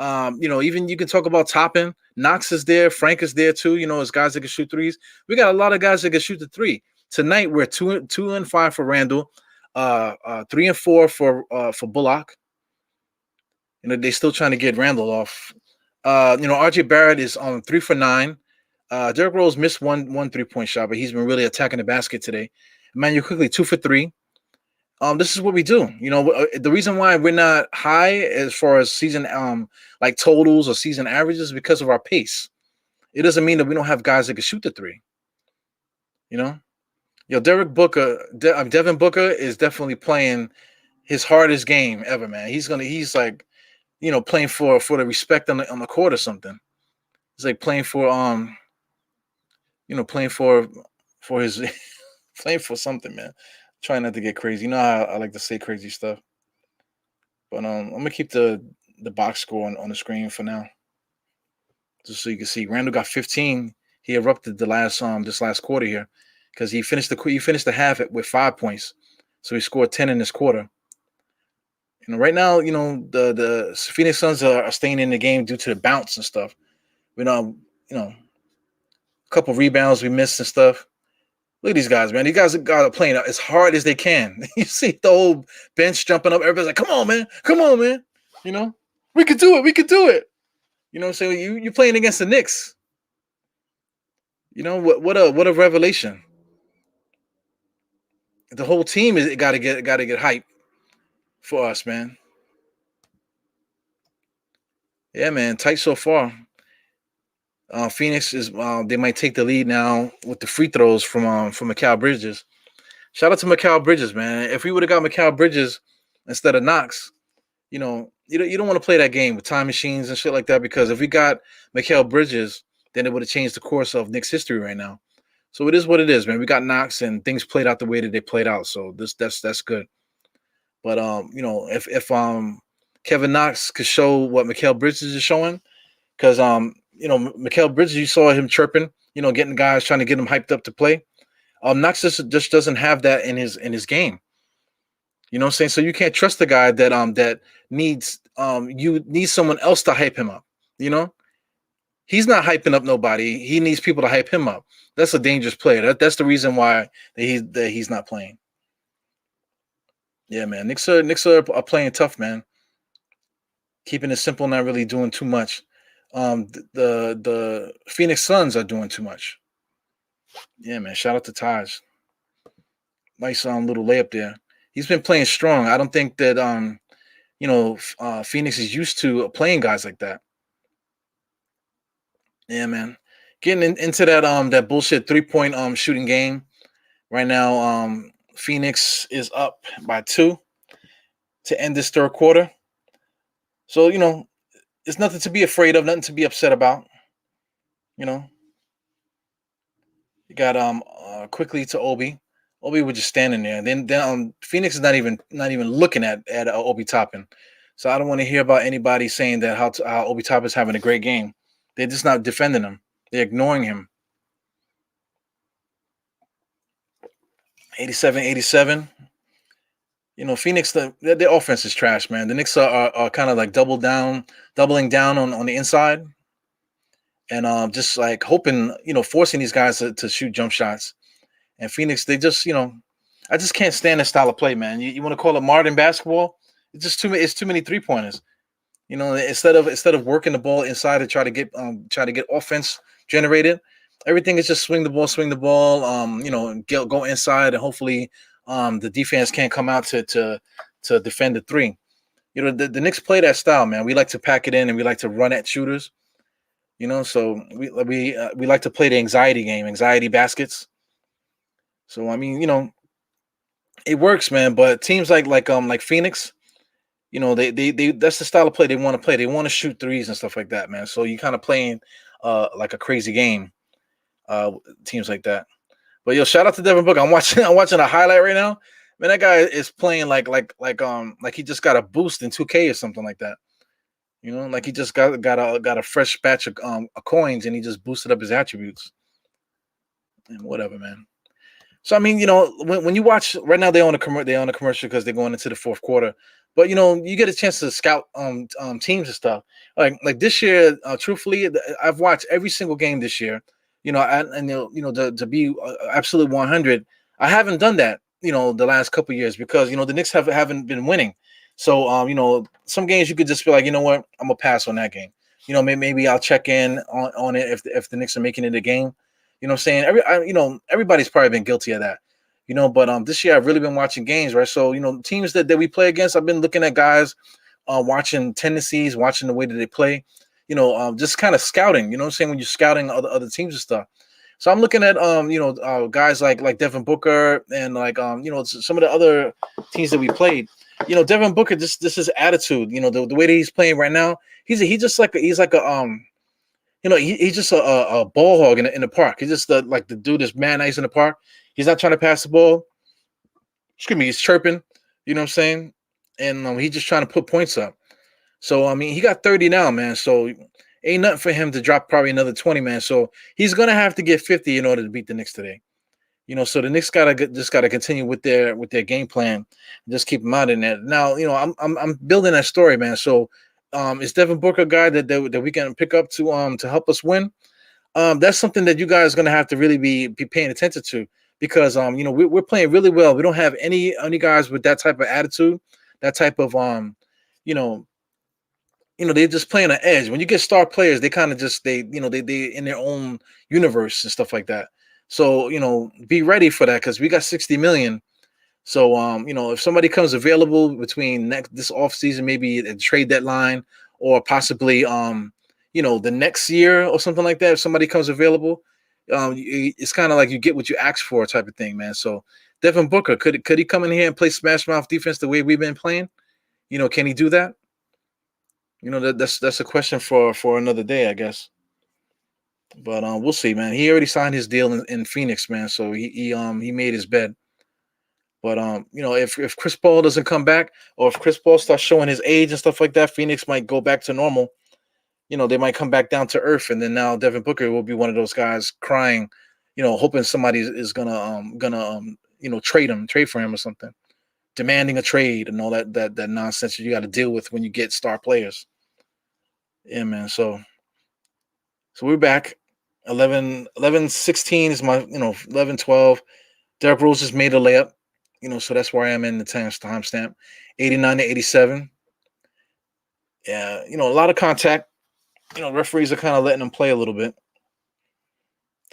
S1: Even you can talk about Toppin. Knox is there. Frank is there too. As guys that can shoot threes. We got a lot of guys that can shoot the three. Tonight we're 2 and 5 for Randle. 3 and 4 for Bullock. They're still trying to get Randall off. RJ Barrett is on 3 for 9. Derrick Rose missed one 3-point shot, but he's been really attacking the basket today. Emmanuel Quickly 2 for 3. This is what we do. The reason why we're not high as far as season like totals or season averages is because of our pace. It doesn't mean that we don't have guys that can shoot the three. Devin Booker is definitely playing his hardest game ever, man. He's like, playing for the respect on the court or something. It's like playing for playing for his playing for something, man. Trying not to get crazy. You know how I like to say crazy stuff. But I'm gonna keep the box score on the screen for now, just so you can see. Randall got 15. He erupted this last quarter here because he finished the half with 5 points, so he scored 10 in this quarter. Right now, the Phoenix Suns are staying in the game due to the bounce and stuff. A couple rebounds we missed and stuff. Look at these guys, man. These guys are playing as hard as they can. You see the whole bench jumping up. Everybody's like, come on, man. Come on, man. We could do it. We could do it. So you're playing against the Knicks. What a revelation. The whole team is got to get hype for us, man. Yeah, man. Tight so far. Phoenix is they might take the lead now with the free throws from Mikal Bridges. Shout out to Mikal Bridges, man. If we would have got Mikal Bridges instead of Knox, you don't want to play that game with time machines and shit like that, because if we got Mikal Bridges, then it would have changed the course of Knicks history right now. So it is what it is, man. We got Knox and things played out the way that they played out. So that's good. But if Kevin Knox could show what Mikal Bridges is showing, because Mikal Bridges, you saw him chirping, getting guys, trying to get him hyped up to play. Knox just doesn't have that in his game. You know what I'm saying? So you can't trust the guy that needs you need someone else to hype him up. He's not hyping up nobody. He needs people to hype him up. That's a dangerous player. That's the reason why that he's not playing. Yeah, man. Knicks are playing tough, man. Keeping it simple, not really doing too much. The Phoenix Suns are doing too much. Yeah, man. Shout out to Taj. Nice little layup there. He's been playing strong. I don't think that Phoenix is used to playing guys like that. Yeah, man. Getting into that bullshit 3-point shooting game right now. Phoenix is up by 2 to end this third quarter. So it's nothing to be afraid of, nothing to be upset about. You got Quickly to Obi. Obi was just standing there. Then Phoenix is not even looking at Obi Toppin. So I don't want to hear about anybody saying that how Obi Toppin is having a great game. They're just not defending him. They're ignoring him. 87-87. Phoenix, their offense is trash, man. The Knicks are kind of like doubling down on the inside, and just like hoping, forcing these guys to shoot jump shots. And Phoenix, they just, I just can't stand that style of play, man. You want to call it modern basketball? It's just too many. It's too many 3-pointers. Instead of working the ball inside to try to get offense generated, everything is just swing the ball. Go inside, and hopefully the defense can't come out to defend the three. The Knicks play that style, man. We like to pack it in and we like to run at shooters. So we like to play the anxiety game, anxiety baskets. So I mean, it works, man. But teams like Phoenix, they that's the style of play they want to play. They want to shoot threes and stuff like that, man. So you kind of playing like a crazy game, teams like that. But shout out to Devin Booker. I'm watching a highlight right now. Man, that guy is playing like he just got a boost in 2K or something like that. Like he just got a fresh batch of coins and he just boosted up his attributes. And whatever, man. So I mean, when you watch right now, they're on a commercial because they're going into the fourth quarter. But you get a chance to scout teams and stuff. Like this year, truthfully, I've watched every single game this year. To be absolute 100, I haven't done that the last couple of years because the Knicks haven't been winning. So some games you could just be like, you know what, I'm gonna pass on that game. Maybe I'll check in on it if the Knicks are making it a game. You know what I'm saying? Everybody's probably been guilty of that. But this year I've really been watching games, right? So, teams that we play against, I've been looking at guys, watching tendencies, watching the way that they play, just kind of scouting, you know what I'm saying? When you're scouting other teams and stuff. So I'm looking at guys like Devin Booker and like some of the other teams that we played. Devin Booker, this is attitude. The way that he's playing right now, he's just like he's just a ball hog in the park. He's just the dude that's mad nice in the park. He's not trying to pass the ball. Excuse me, he's chirping. You know what I'm saying? And he's just trying to put points up. So he got 30 now, man. So ain't nothing for him to drop probably another 20, man. So he's gonna have to get 50 in order to beat the Knicks today. So the Knicks gotta continue with their game plan and just keep them out in there. Now, I'm building that story, man. So is Devin Booker a guy that we can pick up to help us win? That's something that you guys are gonna have to really be paying attention to because we're playing really well. We don't have any guys with that type of attitude, that type of they're just playing an edge. When you get star players, they kind of just they in their own universe and stuff like that. So be ready for that because we got 60 million. So if somebody comes available between this offseason, maybe a trade deadline or possibly the next year or something like that, if somebody comes available, it's kind of like you get what you ask for type of thing, man. So Devin Booker, could he come in here and play smash mouth defense the way we've been playing? Can he do that? That's a question for another day, I guess. But we'll see, man. He already signed his deal in Phoenix, man. So he made his bed. But if Chris Paul doesn't come back, or if Chris Paul starts showing his age and stuff like that, Phoenix might go back to normal. They might come back down to earth, and then now Devin Booker will be one of those guys crying, hoping somebody is gonna trade for him or something, demanding a trade and all that nonsense that you got to deal with when you get star players. Yeah, man. So we're back. 11-16 is my 11-12. Derrick Rose just made a layup. So that's where I am in the timestamp. 89-87. Yeah, a lot of contact. Referees are kind of letting them play a little bit.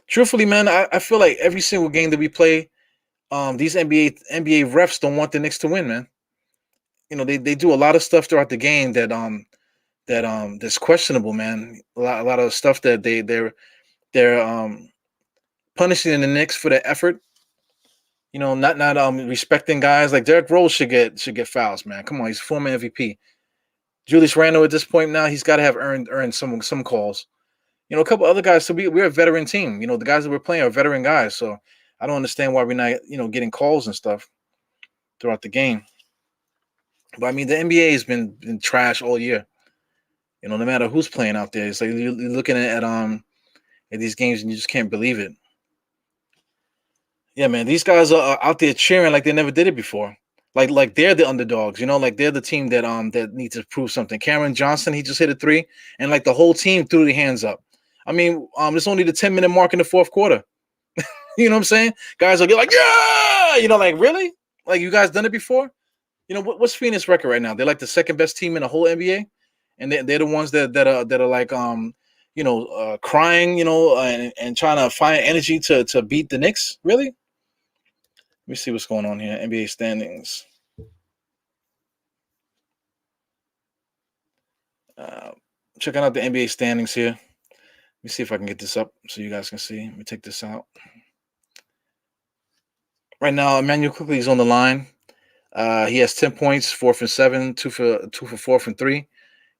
S1: Truthfully, man, I feel like every single game that we play, these NBA refs don't want the Knicks to win, man. They do a lot of stuff throughout the game that's questionable, man. A lot of stuff that they're punishing the Knicks for their effort. Not respecting guys like Derrick Rose should get fouls, man. Come on, he's former MVP. Julius Randle at this point now, he's got to have earned some calls. A couple other guys. So we're a veteran team. The guys that we're playing are veteran guys. So I don't understand why we're not getting calls and stuff throughout the game. But the NBA has been trash all year. No matter who's playing out there, it's like you're looking at these games and you just can't believe it. Yeah, man, these guys are out there cheering like they never did it before. Like they're the underdogs, like they're the team that needs to prove something. Cameron Johnson, he just hit a 3, and like the whole team threw their hands up. It's only the 10-minute mark in the fourth quarter. You know what I'm saying? Guys are like, yeah, like really? Like you guys done it before? What's Phoenix record right now? They're like the second best team in the whole NBA. And they're the ones that are like crying, and trying to find energy to beat the Knicks. Really? Let me see what's going on here. NBA standings. Checking out the NBA standings here. Let me see if I can get this up so you guys can see. Let me take this out. Right now, Emmanuel Quickly is on the line. He has 10 points, 4 for 7, 2 for 4 from 3.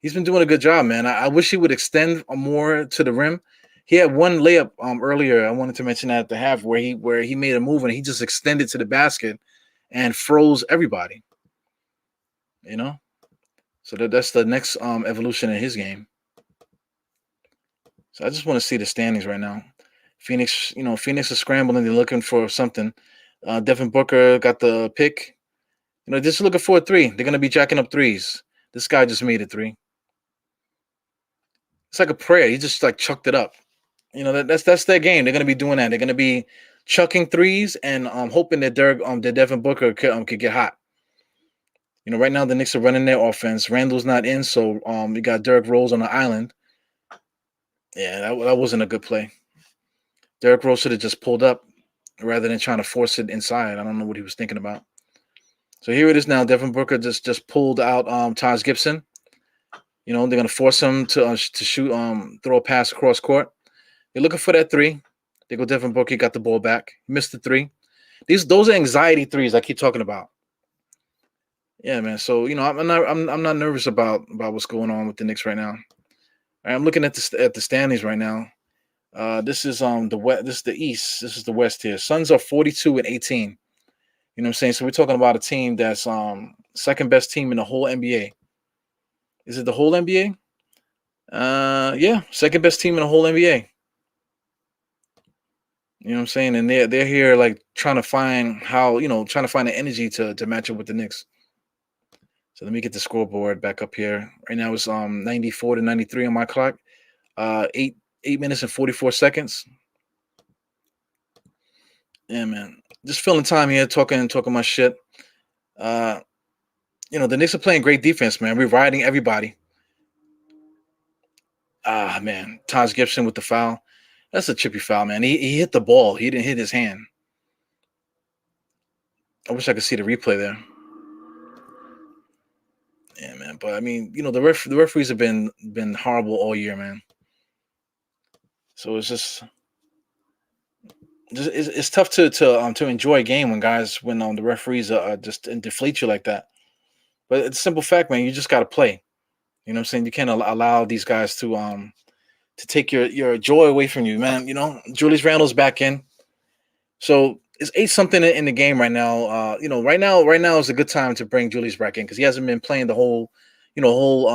S1: He's been doing a good job, man. I wish he would extend more to the rim. He had one layup earlier. I wanted to mention that at the half where he made a move and he just extended to the basket and froze everybody. So that's the next evolution in his game. So I just want to see the standings right now. Phoenix is scrambling. They're looking for something. Devin Booker got the pick. Just looking for a 3. They're going to be jacking up 3s. This guy just made a 3. It's like a prayer. He just like chucked it up. That's their game. They're going to be doing that. They're going to be chucking threes and hoping that Devin Booker could get hot. Right now the Knicks are running their offense. Randall's not in, so you got Derrick Rose on the island. Yeah, that wasn't a good play. Derrick Rose should have just pulled up rather than trying to force it inside. I don't know what he was thinking about. So here it is now. Devin Booker just pulled out Taj Gibson. They're gonna force him to shoot, throw a pass across court. They're looking for that three. They go Devin Booker, got the ball back. Missed the three. Those are anxiety threes I keep talking about. Yeah, man. So I'm not nervous about what's going on with the Knicks right now. All right, I'm looking at the standings right now. This is the west. This is the East. This is the West here. Suns are 42-18. You know what I'm saying? So we're talking about a team that's second best team in the whole NBA. Is it the whole NBA? Yeah, second best team in the whole NBA. You know what I'm saying? And they're here like trying to find the energy to match up with the Knicks. So let me get the scoreboard back up here. Right now it's 94-93 on my clock. 8 minutes and 44 seconds. Yeah, man. Just filling time here, talking my shit. The Knicks are playing great defense, man. We're riding everybody. Man. Taj Gibson with the foul. That's a chippy foul, man. He hit the ball. He didn't hit his hand. I wish I could see the replay there. Yeah, man. But I mean, the referees have been horrible all year, man. So it's it's tough to enjoy a game when the referees are just deflate you like that. But it's a simple fact, man. You just got to play. You know what I'm saying? You can't allow these guys to take your joy away from you, man. Julius Randle's back in. So it's 8-something in the game right now. Right now is a good time to bring Julius back in because he hasn't been playing the whole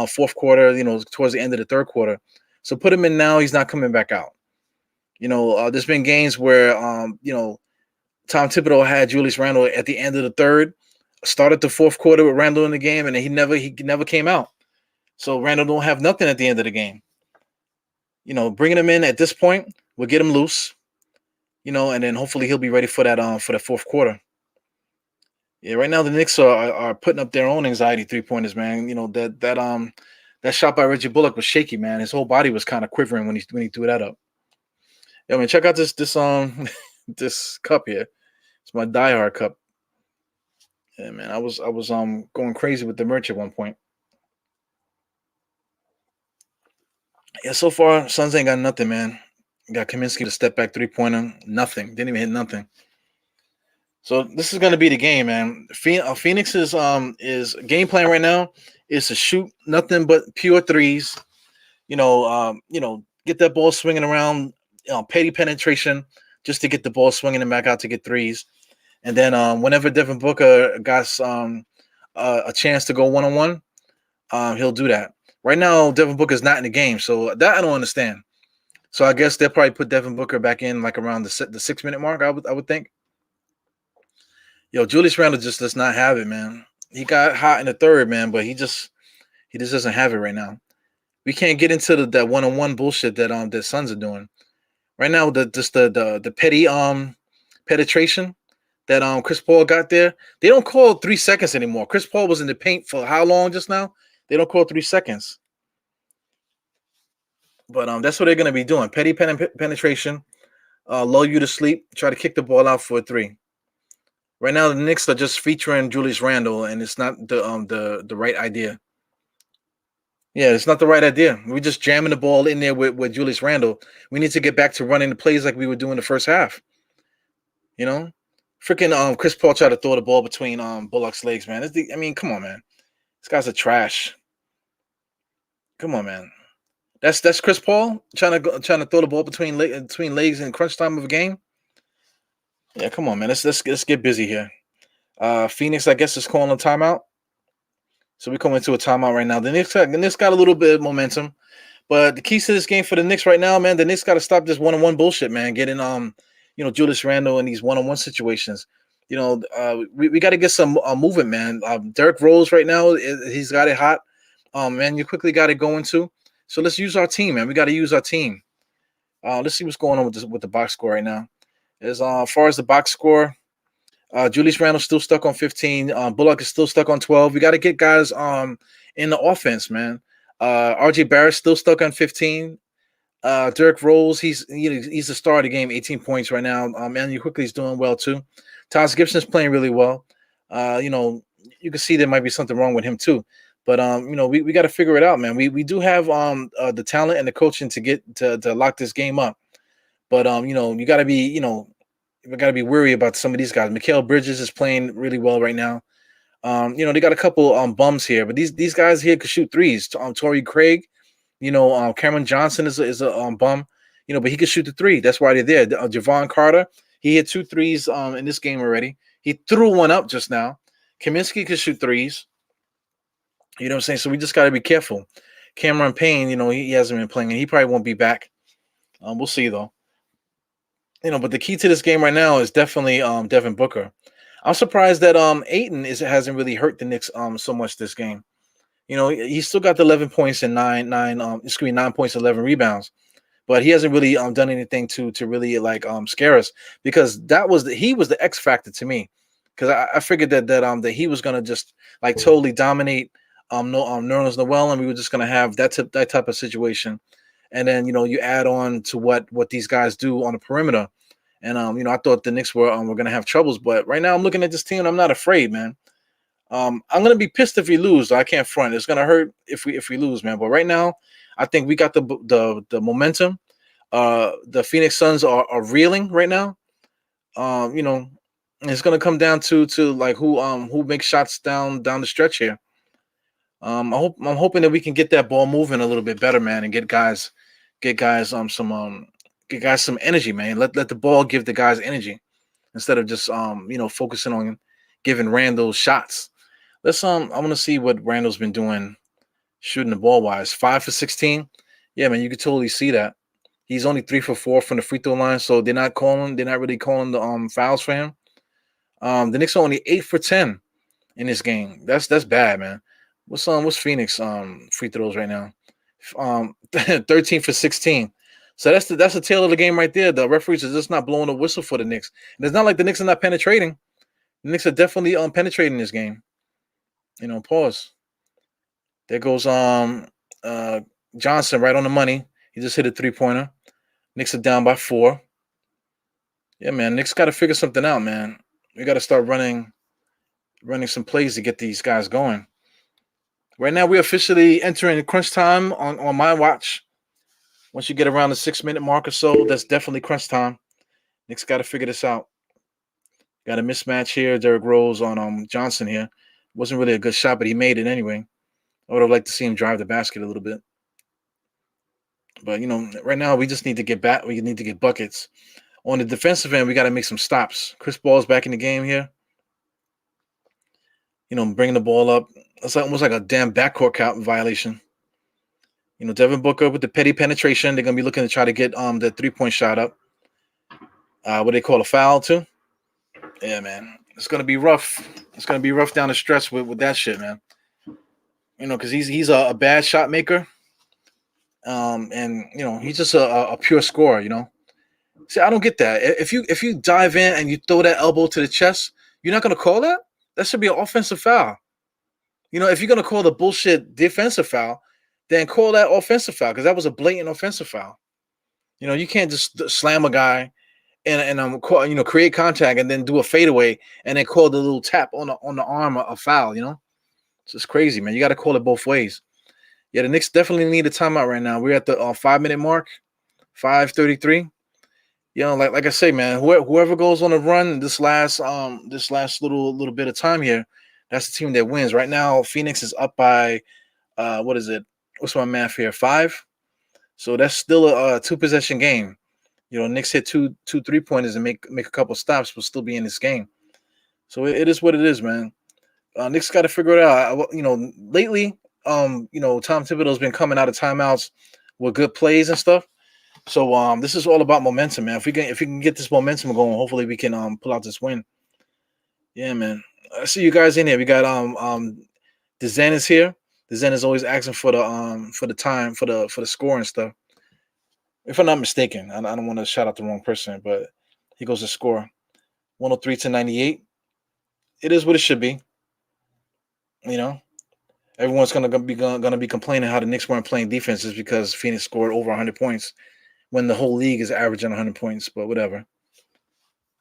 S1: fourth quarter, towards the end of the third quarter. So put him in now. He's not coming back out. There's been games where, Tom Thibodeau had Julius Randle at the end of the third, started the fourth quarter with Randle in the game, and he never came out. So Randle don't have nothing at the end of the game. Bringing him in at this point will get him loose, and then hopefully he'll be ready for the fourth quarter. Yeah, right now the Knicks are putting up their own anxiety 3-pointers, man. That shot by Reggie Bullock was shaky, man. His whole body was kind of quivering when he threw that up. Yeah, man, check out this this cup here. It's my DieHard cup. Yeah, man, I was going crazy with the merch at one point. Yeah, so far Suns ain't got nothing, man. Got Kaminsky to step back 3-pointer, nothing. Didn't even hit nothing. So this is gonna be the game, man. Phoenix is game plan right now is to shoot nothing but pure threes. Get that ball swinging around. Petty penetration just to get the ball swinging and back out to get threes. And then whenever Devin Booker got a chance to go one-on-one, he'll do that. Right now, Devin Booker's not in the game, so that I don't understand. So I guess they'll probably put Devin Booker back in like around the 6-minute mark, I would think. Julius Randle just does not have it, man. He got hot in the third, man, but he just doesn't have it right now. We can't get into that one-on-one bullshit that Suns are doing. Right now, the petty penetration that Chris Paul got there, they don't call 3 seconds anymore. Chris Paul was in the paint for how long just now? They don't call 3 seconds. But that's what they're gonna be doing. Petty penetration, lull you to sleep, try to kick the ball out for a three. Right now, the Knicks are just featuring Julius Randle, and it's not the right idea. Yeah, it's not the right idea. We're just jamming the ball in there with Julius Randle. We need to get back to running the plays like we were doing the first half. Freaking Chris Paul tried to throw the ball between Bullock's legs, man. Come on, man. This guy's a trash. Come on, man. That's Chris Paul trying to throw the ball between legs in crunch time of a game. Yeah, come on, man. Let's get busy here. Phoenix, I guess, is calling a timeout. So we're coming into a timeout right now. The Knicks got a little bit of momentum, but the keys to this game for the Knicks right now, man, the Knicks got to stop this one-on-one bullshit, man. Getting Julius Randle in these one-on-one situations. We got to get some movement, man. Derrick Rose right now, he's got it hot. Man, you quickly got it going too. So let's use our team, man. We got to use our team. Let's see what's going on with the box score right now. As far as the box score, Julius Randle's still stuck on 15. Bullock is still stuck on 12. We got to get guys in the offense, man. RJ Barrett's still stuck on 15. Derrick Rose, he's the star of the game, 18 points right now. Andrew Quickly's doing well too. Taj Gibson's playing really well. You can see there might be something wrong with him too. But we got to figure it out, man. We do have the talent and the coaching to get to lock this game up. But you got to be we got to be worried about some of these guys. Mikal Bridges is playing really well right now. They got a couple bums here, but these guys here could shoot threes. Torrey Craig, Cameron Johnson is a bum, but he could shoot the three. That's why they're there. Javon Carter, he hit 2 threes in this game already. He threw one up just now. Kaminsky could shoot threes. You know what I'm saying? So we just got to be careful. Cameron Payne, he hasn't been playing, and he probably won't be back. We'll see though. But the key to this game right now is definitely Devin Booker. I'm surprised that Ayton hasn't really hurt the Knicks so much this game. He still got the 11 points and 9 points, 11 rebounds, but he hasn't really done anything to really scare us, because he was the X factor to me, because I figured that he was gonna just totally dominate Nerlens Noel, and we were just gonna have that type of situation. And then you add on to what these guys do on the perimeter, and I thought the Knicks were gonna have troubles, but right now I'm looking at this team and I'm not afraid, man. I'm gonna be pissed if we lose. I can't front. It's gonna hurt if we lose, man. But right now, I think we got the momentum. The Phoenix Suns are reeling right now. It's gonna come down to who makes shots down the stretch here. I'm hoping that we can get that ball moving a little bit better, man, and get guys some energy, man. Let the ball give the guys energy instead of just focusing on giving Randall shots. I want to see what Randall's been doing shooting the ball wise. 5 for 16. Yeah, man, you could totally see that. He's only 3 for 4 from the free throw line, so they're not really calling the fouls for him. The Knicks are only 8 for 10 in this game. That's bad, man. What's Phoenix free throws right now? 13 for 16. So that's the tail of the game right there. The referees are just not blowing a whistle for the Knicks. And it's not like the Knicks are not penetrating. The Knicks are definitely penetrating this game. Pause. There goes Johnson right on the money. He just hit a 3-pointer. Knicks are down by 4. Yeah, man. Knicks got to figure something out, man. We got to start running some plays to get these guys going. Right now, we're officially entering crunch time on my watch. Once you get around the 6-minute mark or so, that's definitely crunch time. Knicks got to figure this out. Got a mismatch here. Derrick Rose on Johnson here. Wasn't really a good shot, but he made it anyway. I would have liked to see him drive the basket a little bit. But, right now we just need to get back. We need to get buckets. On the defensive end, we got to make some stops. Chris Paul's back in the game here. Bringing the ball up. It's almost like a damn backcourt count violation. Devin Booker with the petty penetration. They're going to be looking to try to get the 3-point shot up. What they call a foul too. Yeah, man. It's going to be rough. It's going to be rough down the stretch with that shit, man. Because he's a bad shot maker. And he's just a pure scorer, See, I don't get that. If you dive in and you throw that elbow to the chest, you're not going to call that? That should be an offensive foul. If you're going to call the bullshit defensive foul, then call that offensive foul, because that was a blatant offensive foul. You can't just slam a guy and create contact and then do a fadeaway and then call the little tap on the arm a foul. It's just crazy, man. You got to call it both ways. Yeah, the Knicks definitely need a timeout right now. We're at the 5-minute mark, 5:33. Like I say, man, whoever goes on a run this last little bit of time here, that's the team that wins. Right now, Phoenix is up by what is it? What's my math here? 5. So that's still a 2-possession game. Knicks hit two 3-pointers and make a couple stops, but still be in this game. So it is what it is, man. Knicks got to figure it out. Lately, Tom Thibodeau's been coming out of timeouts with good plays and stuff. So this is all about momentum, man. If we can get this momentum going, hopefully we can pull out this win. Yeah, man. I see you guys in here. We got DeZen is here. DeZen is always asking for the time for the score and stuff. If I'm not mistaken, I don't want to shout out the wrong person, but He goes to score. 103-98. It is what it should be. You know, everyone's gonna be complaining how the Knicks weren't playing defenses because Phoenix scored over 100 points when the whole league is averaging 100 points. But whatever.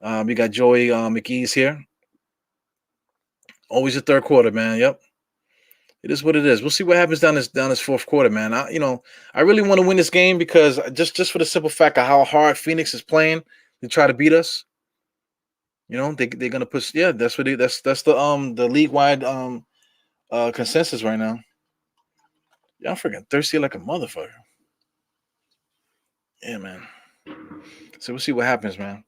S1: We got Joey McGee's here. Always the third quarter, man. Yep. It is what it is. We'll see what happens down this fourth quarter, man. I really want to win this game because just for the simple fact of how hard Phoenix is playing to try to beat us. They're gonna push. Yeah, that's the league wide consensus right now. Yeah, I'm freaking thirsty like a motherfucker. Yeah, man. So we'll see what happens, man.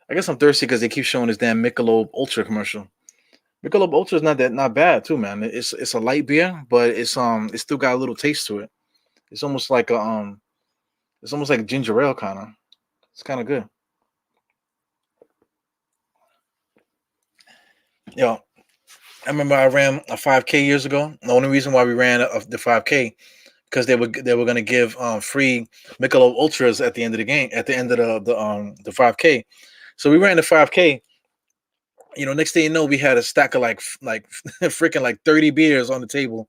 S1: I guess I'm thirsty because they keep showing this damn Michelob Ultra commercial. Michelob Ultra is not bad too, man. It's a light beer, but it's still got a little taste to it. It's almost like ginger ale kind of. It's kind of good. Yo, I remember I ran a 5K years ago. The only reason why we ran the 5K because they were going to give free Michelob Ultras at the end of the game, at the end of the 5K. So we ran the 5K. Next thing you know, we had a stack of like freaking like 30 beers on the table,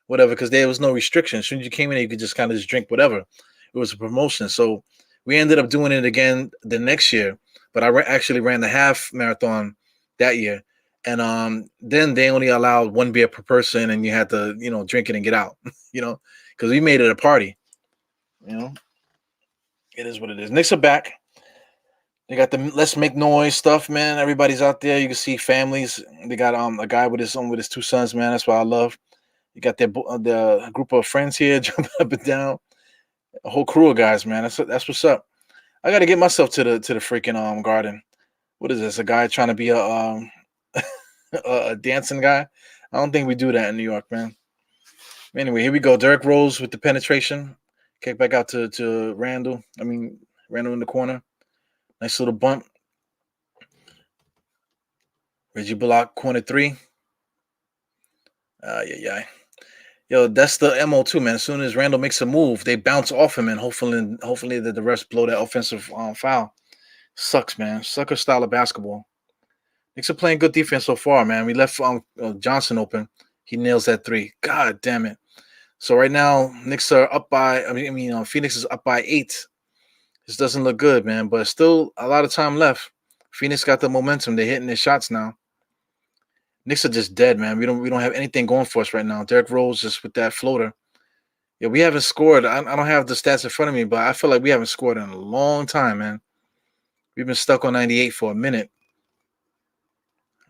S1: whatever, because there was no restriction. As soon as you came in, you could just kind of just drink whatever. It was a promotion. So we ended up doing it again the next year, but I actually ran the half marathon that year. And then they only allowed one beer per person, and you had to, drink it and get out, because we made it a party. It is what it is. Knicks are back. They got the let's make noise stuff, man. Everybody's out there. You can see families. They got a guy with his two sons, man. That's what I love. You got the group of friends here jumping up and down. A whole crew of guys, man. That's what's up. I got to get myself to the freaking garden. What is this? A guy trying to be a a dancing guy? I don't think we do that in New York, man. Anyway, here we go. Derrick Rose with the penetration. Kick back out to Randall. Randall in the corner. Nice little bump. Reggie Bullock, corner three. Yeah. Yo, that's the MO too, man. As soon as Randall makes a move, they bounce off him, and hopefully the refs blow that offensive foul. Sucks, man. Sucker style of basketball. Knicks are playing good defense so far, man. We left Johnson open. He nails that three. God damn it. So right now, Knicks are up by. Phoenix is up by 8. This doesn't look good, man. But still a lot of time left. Phoenix got the momentum. They're hitting their shots now. Knicks are just dead, man. We don't have anything going for us right now. Derrick Rose just with that floater. Yeah, we haven't scored. I don't have the stats in front of me, but I feel like we haven't scored in a long time, man. We've been stuck on 98 for a minute.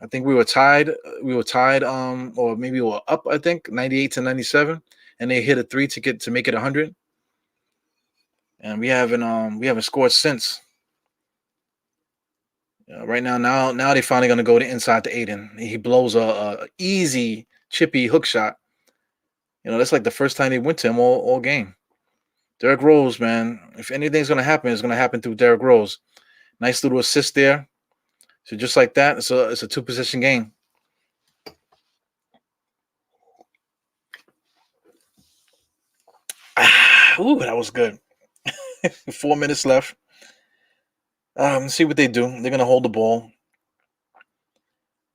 S1: I think we were tied. Or maybe we were up. I think 98-97, and they hit a 3 to make it 100. And we haven't scored since. Right now they're finally gonna go to inside to Aiden. He blows a easy chippy hook shot. That's like the first time they went to him all game. Derrick Rose, man. If anything's gonna happen, it's gonna happen through Derrick Rose. Nice little assist there. So just like that, it's a 2-position game. Ooh, that was good. 4 minutes left. Let's see what they do. They're gonna hold the ball.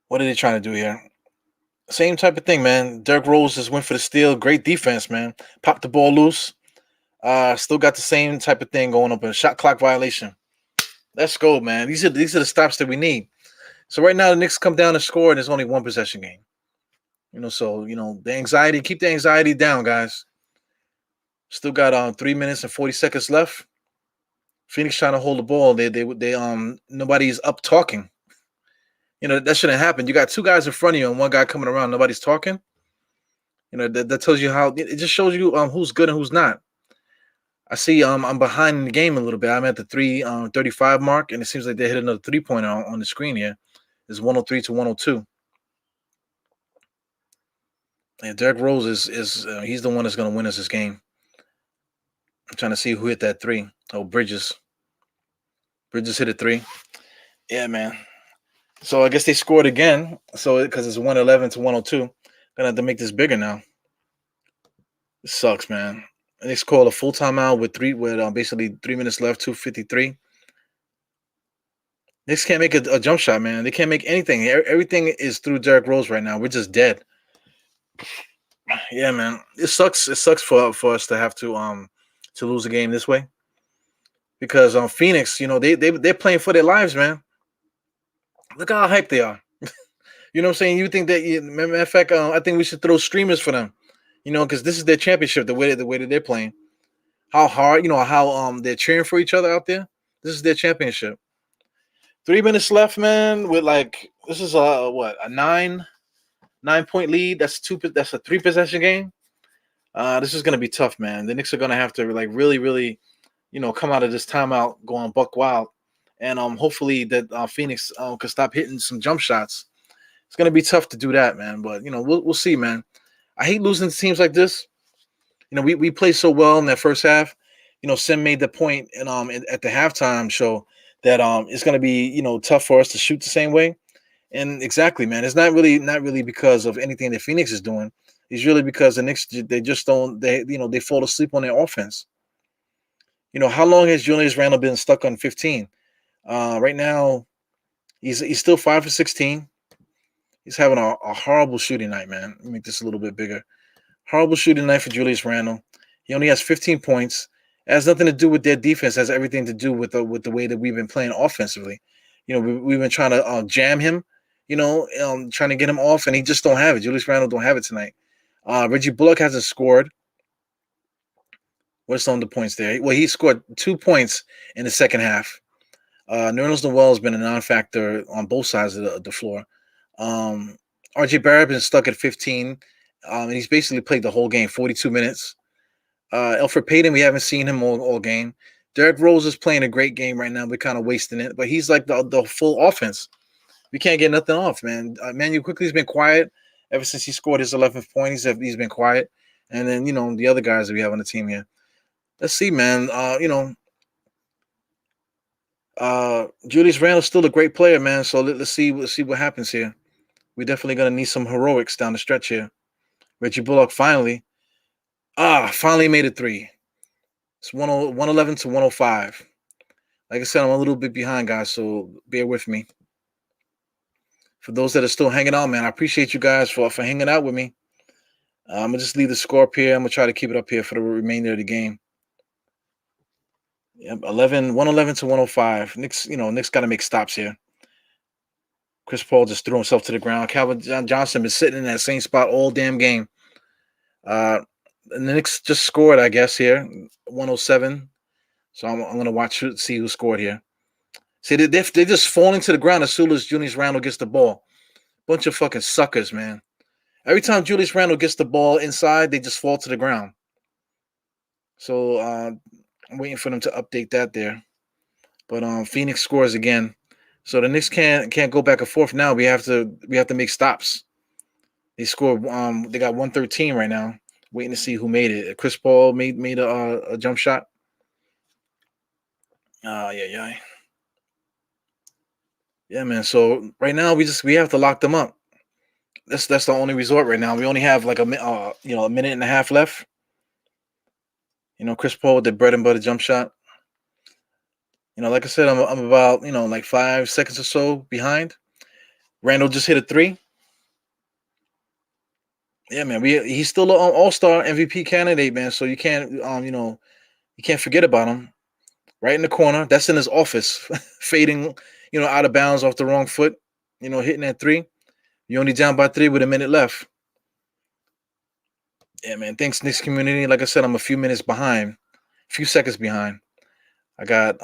S1: What are they trying to do here? Same type of thing, man. Derrick Rose just went for the steal. Great defense, man. Popped the ball loose. Still got the same type of thing going up. A shot clock violation. Let's go, man. These are the stops that we need. So right now the Knicks come down and score, and there's only 1 possession game. So the anxiety. Keep the anxiety down, guys. Still got 3 minutes and 40 seconds left. Phoenix trying to hold the ball. They nobody's up talking. That shouldn't happen. You got 2 guys in front of you and 1 guy coming around. Nobody's talking. That tells you how it just shows you who's good and who's not. I see I'm behind in the game a little bit. I'm at the 3:35 mark, and it seems like they hit another 3-pointer on the screen here. It's 103-102. And Derrick Rose is he's the one that's going to win us this game. I'm trying to see who hit that 3. Oh, Bridges. Bridges hit a 3. Yeah, man. So I guess they scored again. So because it's 111-102, gonna have to make this bigger now. It sucks, man. And they scored a full timeout with basically 3 minutes left, 2:53. Knicks can't make a jump shot, man. They can't make anything. Everything is through Derrick Rose right now. We're just dead. Yeah, man. It sucks. It sucks for us to have to lose a game this way because Phoenix, they're playing for their lives, man. Look how hyped they are. You know what I'm saying? You think that? Matter of fact, I think we should throw streamers for them. Because this is their championship. The way that they're playing, how hard, how they're cheering for each other out there. This is their championship. 3 minutes left, man. With this is a 9-point lead. That's a 3 possession game. This is gonna be tough, man. The Knicks are gonna have to really, really, come out of this timeout going buck wild, and hopefully that Phoenix can stop hitting some jump shots. It's gonna be tough to do that, man. But we'll see, man. I hate losing to teams like this. We played so well in that first half. Sim made the point at the halftime show that it's gonna be tough for us to shoot the same way. And exactly, man, it's not really because of anything that Phoenix is doing. It's really because the Knicks, they just don't they fall asleep on their offense. How long has Julius Randle been stuck on 15? Right now, he's still 5 for 16. He's having a horrible shooting night, man. Let me make this a little bit bigger. Horrible shooting night for Julius Randle. He only has 15 points. It has nothing to do with their defense. It has everything to do with the way that we've been playing offensively. We've been trying to jam him. Trying to get him off, and he just don't have it. Julius Randle don't have it tonight. Reggie Bullock hasn't scored. What's some of the points there? Well, he scored 2 points in the second half. Nerlens Noel has been a non-factor on both sides of the floor. RJ Barrett been stuck at 15, and he's basically played the whole game, 42 minutes. Elfrid Payton, we haven't seen him all game. Derrick Rose is playing a great game right now. We're kind of wasting it, but he's like the full offense. We can't get nothing off, man. Manuel Quickly's been quiet ever since he scored his 11th point. He's been quiet, and then the other guys that we have on the team here. Let's see, man. Julius Randle's still a great player, man. So let's see what happens here. We're definitely gonna need some heroics down the stretch here. Reggie Bullock finally made a three. It's 111 to 105. Like I said, I'm a little bit behind, guys, so bear with me. For those that are still hanging out, man, I appreciate you guys for hanging out with me. I'm gonna just leave the score up here. I'm gonna try to keep it up here for the remainder of the game. Yep, 111 to 105. Knicks got to make stops here. Chris Paul just threw himself to the ground. Calvin Johnson been sitting in that same spot all damn game. And the Knicks just scored, I guess, here, 107. So I'm gonna watch see who scored here. See, they're just falling to the ground as soon as Julius Randle gets the ball. Bunch of fucking suckers, man. Every time Julius Randle gets the ball inside, they just fall to the ground. So I'm waiting for them to update that there. But Phoenix scores again. So the Knicks can't go back and forth now. We have to make stops. They scored. They got 113 right now. Waiting to see who made it. Chris Paul made a jump shot. Yeah, man. So right now we have to lock them up. That's the only resort right now. We only have like a minute and a half left. Chris Paul with the bread and butter jump shot. Like I said, I'm about like 5 seconds or so behind. Randall just hit a three. Yeah, man. He's still an all-star MVP candidate, man. So you can't you can't forget about him. Right in the corner. That's in his office, fading, out of bounds off the wrong foot. Hitting that three. You're only down by 3 with a minute left. Yeah, man. Thanks, Knicks community. Like I said, I'm a few minutes behind, a few seconds behind. I got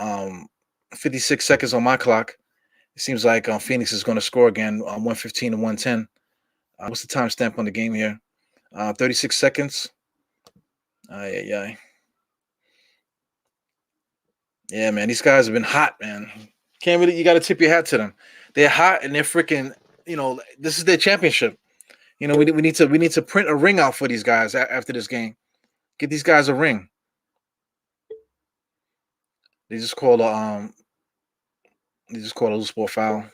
S1: 56 seconds on my clock. It seems like Phoenix is going to score again, 115 to 110. What's the timestamp on the game here? 36 seconds. Yeah, man. These guys have been hot, man. You got to tip your hat to them. They're hot and they're freaking. This is their championship. We need to print a ring out for these guys after this game. Get these guys a ring. They just called a loose ball foul.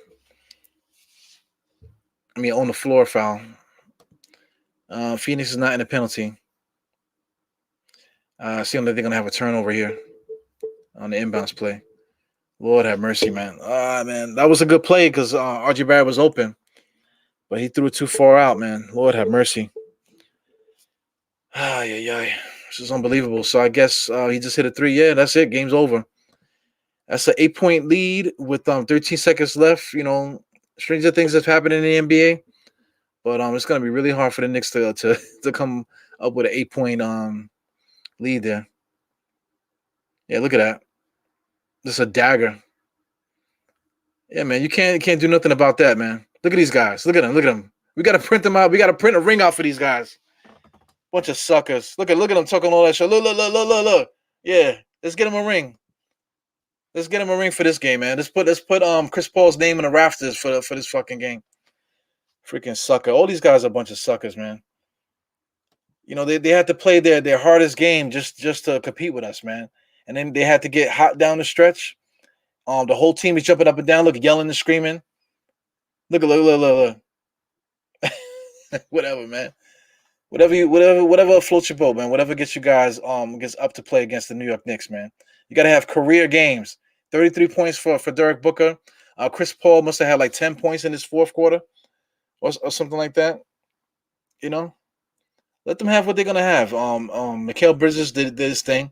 S1: I mean, on the floor foul. Phoenix is not in a penalty. Seems like they're gonna have a turnover here on the inbounds play. Lord have mercy, man. Man, that was a good play because RJ Barrett was open, but he threw it too far out, man. Lord have mercy. Yeah. This is unbelievable. So I guess he just hit a three. Yeah, that's it. Game's over. That's an 8-point lead with 13 seconds left. You know, stranger things have happened in the NBA, but it's gonna be really hard for the Knicks to come up with an 8-point lead there. Yeah, look at that. This is a dagger. Yeah, man, you can't do nothing about that, man. Look at these guys. Look at them. We gotta print them out. We gotta print a ring out for these guys. Bunch of suckers. Look at them talking all that shit. Look. Yeah, let's get them a ring. Let's get him a ring for this game, man. Let's put Chris Paul's name in the rafters for this fucking game. Freaking sucker. All these guys are a bunch of suckers, man. You know, they had to play their hardest game just to compete with us, man. And then they had to get hot down the stretch. The whole team is jumping up and down, yelling and screaming. Look. Whatever, man. Whatever floats your boat, man. Whatever gets you guys gets up to play against the New York Knicks, man. You got to have career games. 33 points for Derek Booker. Chris Paul must have had like 10 points in his fourth quarter or something like that. You know, let them have what they're gonna have. Mikal Bridges did his thing,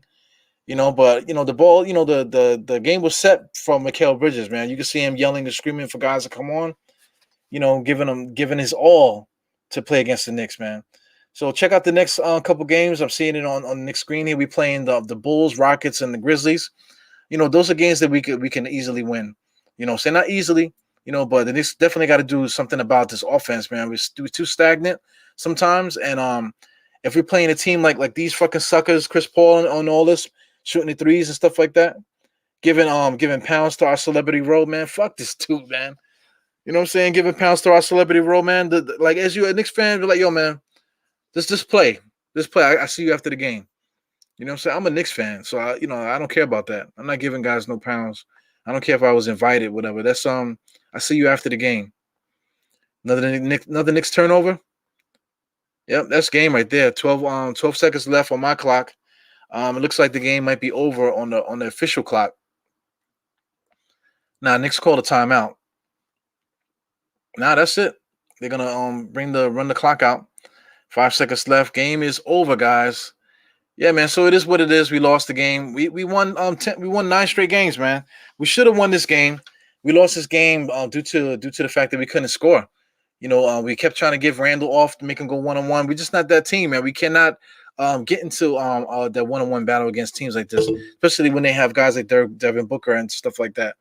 S1: you know, but the ball, the game was set from Mikal Bridges, man. You can see him yelling and screaming for guys to come on, giving his all to play against the Knicks, man. So check out the next couple games. I'm seeing it on the Knicks screen here. We playing the Bulls, Rockets, and the Grizzlies. Those are games that we can easily win. Say not easily, but the Knicks definitely got to do something about this offense, man. We're too stagnant sometimes, and if we're playing a team like these fucking suckers, Chris Paul and all this, shooting the threes and stuff like that, giving pounds to our celebrity role, man. Fuck this dude, man. You know what I'm saying? Giving pounds to our celebrity role, man. As you a Knicks fan, you're like, yo, man, just play. Just play. I see you after the game. You know what I'm saying? I'm a Knicks fan, so I don't care about that. I'm not giving guys no pounds. I don't care if I was invited, whatever. That's I see you after the game. Another Knicks turnover. Yep, that's game right there. 12 seconds left on my clock. It looks like the game might be over on the official clock. Now, Knicks called a timeout. Now that's it. They're gonna run the clock out. 5 seconds left. Game is over, guys. Yeah, man. So it is what it is. We lost the game. We won 9 straight games, man. We should have won this game. We lost this game due to the fact that we couldn't score. We kept trying to give Randall off to make him go one-on-one. We're just not that team, man. We cannot get into that one-on-one battle against teams like this, especially when they have guys like Devin Booker and stuff like that.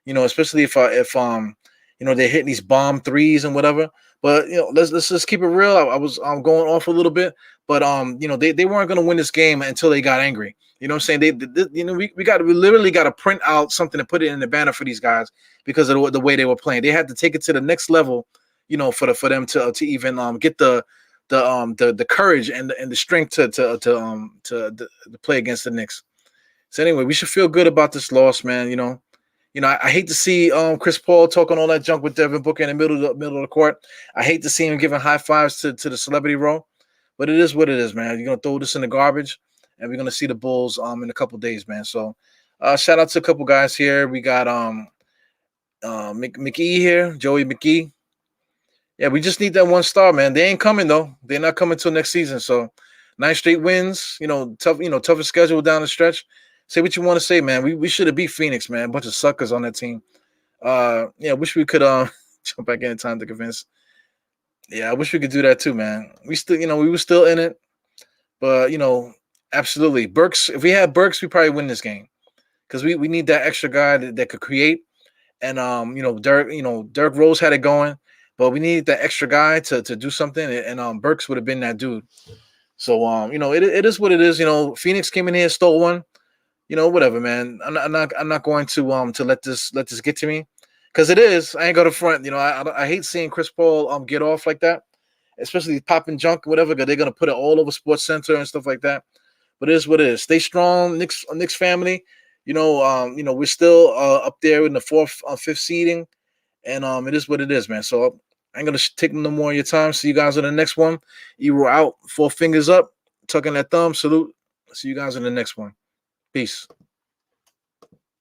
S1: Especially if they're hitting these bomb threes and whatever. But let's just keep it real. I was going off a little bit, but they weren't going to win this game until they got angry. You know what I'm saying? We literally got to print out something to put it in the banner for these guys because of the way they were playing. They had to take it to the next level, for them to even get the courage and the strength to play against the Knicks. So anyway, we should feel good about this loss, man. I hate to see Chris Paul talking all that junk with Devin Booker in the middle of the court. I hate to see him giving high fives to the celebrity role, but it is what it is, man. You're gonna throw this in the garbage, and we're gonna see the Bulls in a couple days, man. So shout out to a couple guys here. We got McGee here, Joey McGee. Yeah, we just need that one star, man. They ain't coming though. They're not coming till next season. So 9 straight wins. Tougher schedule down the stretch. Say what you want to say, man. We should have beat Phoenix, man. A bunch of suckers on that team. Wish we could jump back in time to convince. Yeah, I wish we could do that too, man. We still, we were still in it, but absolutely. Burks. If we had Burks, we probably win this game because we need that extra guy that could create. And Derrick Rose had it going, but we need that extra guy to do something. And Burks would have been that dude. So it is what it is. Phoenix came in here, stole one. Whatever, man. I'm not going to let this get to me, because it is. I ain't going to front. I hate seeing Chris Paul get off like that, especially popping junk, whatever. Because they're gonna put it all over Sports Center and stuff like that. But it is what it is. Stay strong, Knicks family. We're still up there in the 4th, 5th seeding, and it is what it is, man. So I ain't gonna take no more of your time. See you guys on the next one. Ebro out. 4 fingers up, tucking that thumb. Salute. See you guys in the next one. Peace.